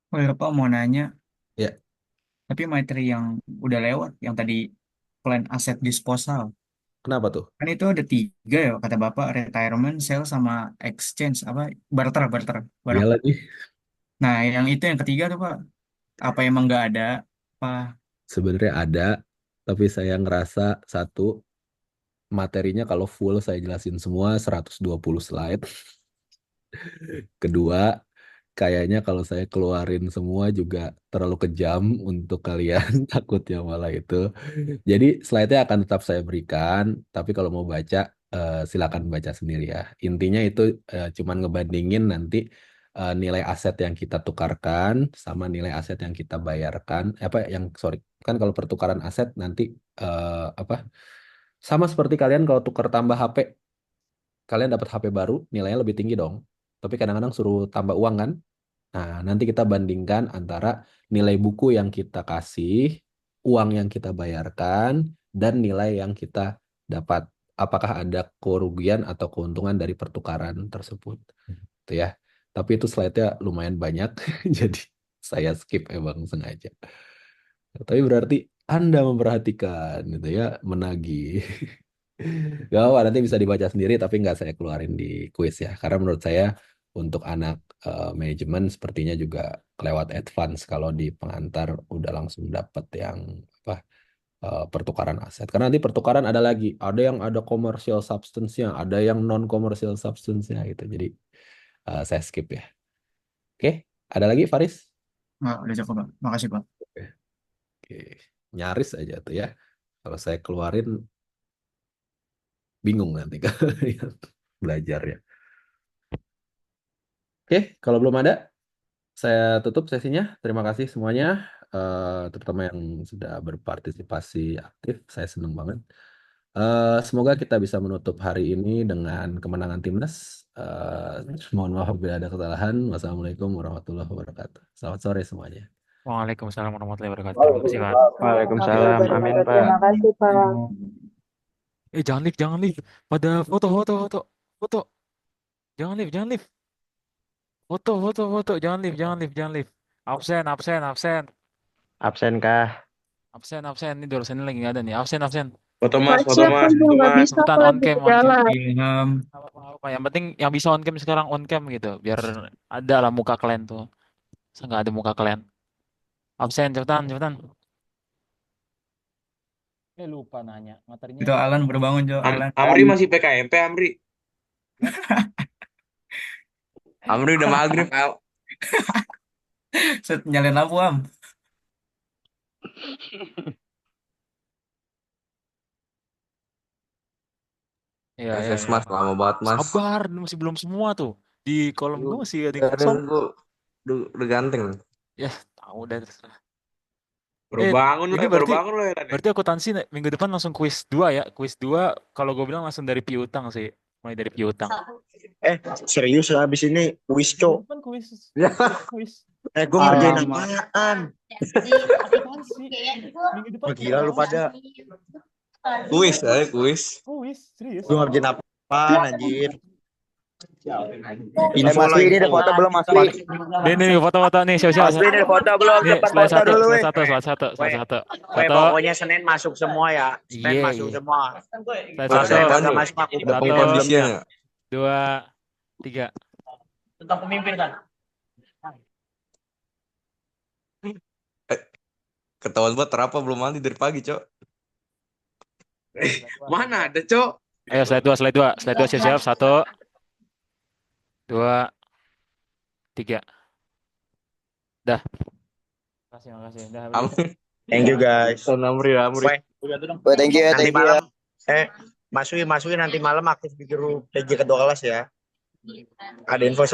Oh ya Pak mau nanya,
ya.
tapi materi yang udah lewat, yang tadi plan aset disposal,
Kenapa tuh?
kan itu ada tiga ya kata Bapak, retirement, sale, sama exchange, apa, barter, barter,
Iya
barang.
lagi.
Nah yang itu yang ketiga tuh Pak, apa emang nggak ada? Apa?
Sebenarnya ada, tapi saya ngerasa satu, materinya kalau full saya jelasin semua 120 slide. Kedua, kayaknya kalau saya keluarin semua juga terlalu kejam untuk kalian, takutnya malah itu. Jadi slide-nya akan tetap saya berikan, tapi kalau mau baca silakan baca sendiri ya. Intinya itu cuman ngebandingin nanti nilai aset yang kita tukarkan sama nilai aset yang kita bayarkan. Apa yang sorry, kan kalau pertukaran aset nanti apa? Sama seperti kalian kalau tukar tambah HP, kalian dapat HP baru, nilainya lebih tinggi dong. Tapi kadang-kadang suruh tambah uang kan? Nah, nanti kita bandingkan antara nilai buku yang kita kasih, uang yang kita bayarkan, dan nilai yang kita dapat. Apakah ada kerugian atau keuntungan dari pertukaran tersebut. Itu ya. Tapi itu slide-nya lumayan banyak, jadi saya skip emang sengaja. Tapi berarti Anda memperhatikan, gitu ya, menagih. Gak apa, nanti bisa dibaca sendiri, tapi nggak saya keluarin di kuis ya. Karena menurut saya untuk anak manajemen sepertinya juga kelewat advance kalau di pengantar udah langsung dapat yang apa pertukaran aset. Karena nanti pertukaran ada yang ada commercial substance-nya, ada yang non commercial substance-nya gitu. Jadi saya skip ya. Oke, ada lagi Faris?
Nggak, udah cukup Pak. Makasih Pak.
Oke, oke. Nyaris aja tuh ya. Kalau saya keluarin bingung nanti kalian belajarnya. Oke, kalau belum ada, saya tutup sesinya. Terima kasih semuanya, terutama yang sudah berpartisipasi aktif. Saya senang banget. Semoga kita bisa menutup hari ini dengan kemenangan timnas. Mohon maaf bila ada kesalahan. Wassalamualaikum warahmatullahi wabarakatuh. Selamat sore semuanya.
Waalaikumsalam warahmatullahi wabarakatuh. Terima kasih, Pak.
Waalaikumsalam. Amin, Pak.
Terima kasih, Pak.
Jangan live, jangan live. Pada foto, foto, foto, foto. Jangan live, jangan live. Foto, foto, foto. Jangan live, jangan live, jangan live. Absen, absen, absen.
Absen kah?
Absen, absen. Ini dosennya lagi nggak ada nih. Absen, absen.
Foto
Pak,
Mas, foto
siapa
Mas,
yang
foto
nggak
Mas.
bisa
Cepetan
aku
on
lagi
cam,
di
on cam.
jalan?
Ilham.
Apa-apa. Yang penting yang bisa on cam sekarang on cam gitu. Biar ada lah muka kalian tuh. Masa nggak ada muka kalian. Absen, cepetan, cepetan. Lupa nanya. Materinya
Itu Alan baru bangun, Jo. Alan.
Amri masih PKMP, Amri. Amri udah maghrib, Al.
Set nyalain lampu, Am.
Iya, iya,
SS
iya.
Mas, lama banget, Mas.
Sabar, masih belum semua tuh. Di kolom gue masih ada yang
Ada
kosong.
udah ganteng.
Ya, tahu udah terserah.
Baru bangun
ini
lo, baru bangun lo ya tadi.
Berarti akuntansi minggu depan langsung kuis 2 ya. Kuis 2 kalau gue bilang langsung dari piutang sih. Mulai dari piutang.
Serius habis ini kuis, Cok.
Kan kuis.
Ya.
Kuis.
Gue ngerjain apaan?
Akuntansi. Minggu depan.
Oh, gila lu pada.
Kuis, kuis.
Kuis, serius.
Gue ngerjain apaan, anjir?
Info
Mas Wi, ini ada foto belum, Mas Wi?
Ini foto-foto nih, siapa?
Mas Wi, ini ada foto belum?
Nih,
Cepat
slide
foto dulu, weh.
slide satu.
Weh, pokoknya Senin masuk semua ya. Senin
Iya,
masuk
iya.
semua.
Slide
Kalau saya
satu,
kagak masuk, aku
Dapur
belum
kondisinya.
2, 3.
tentang pemimpin kan.
Ketahuan banget terapa belum mandi dari pagi, Cok. Mana ada, Cok?
Ayo slide 2 siap-siap. 1, 2, 3. Dah. Makasih. Dah.
Thank you, guys.
Amri.
Weh,
Thank you ya,
nanti
thank you ya.
malam, Mas Wi nanti malam aktif di grup PJ kedua kelas ya. Ada info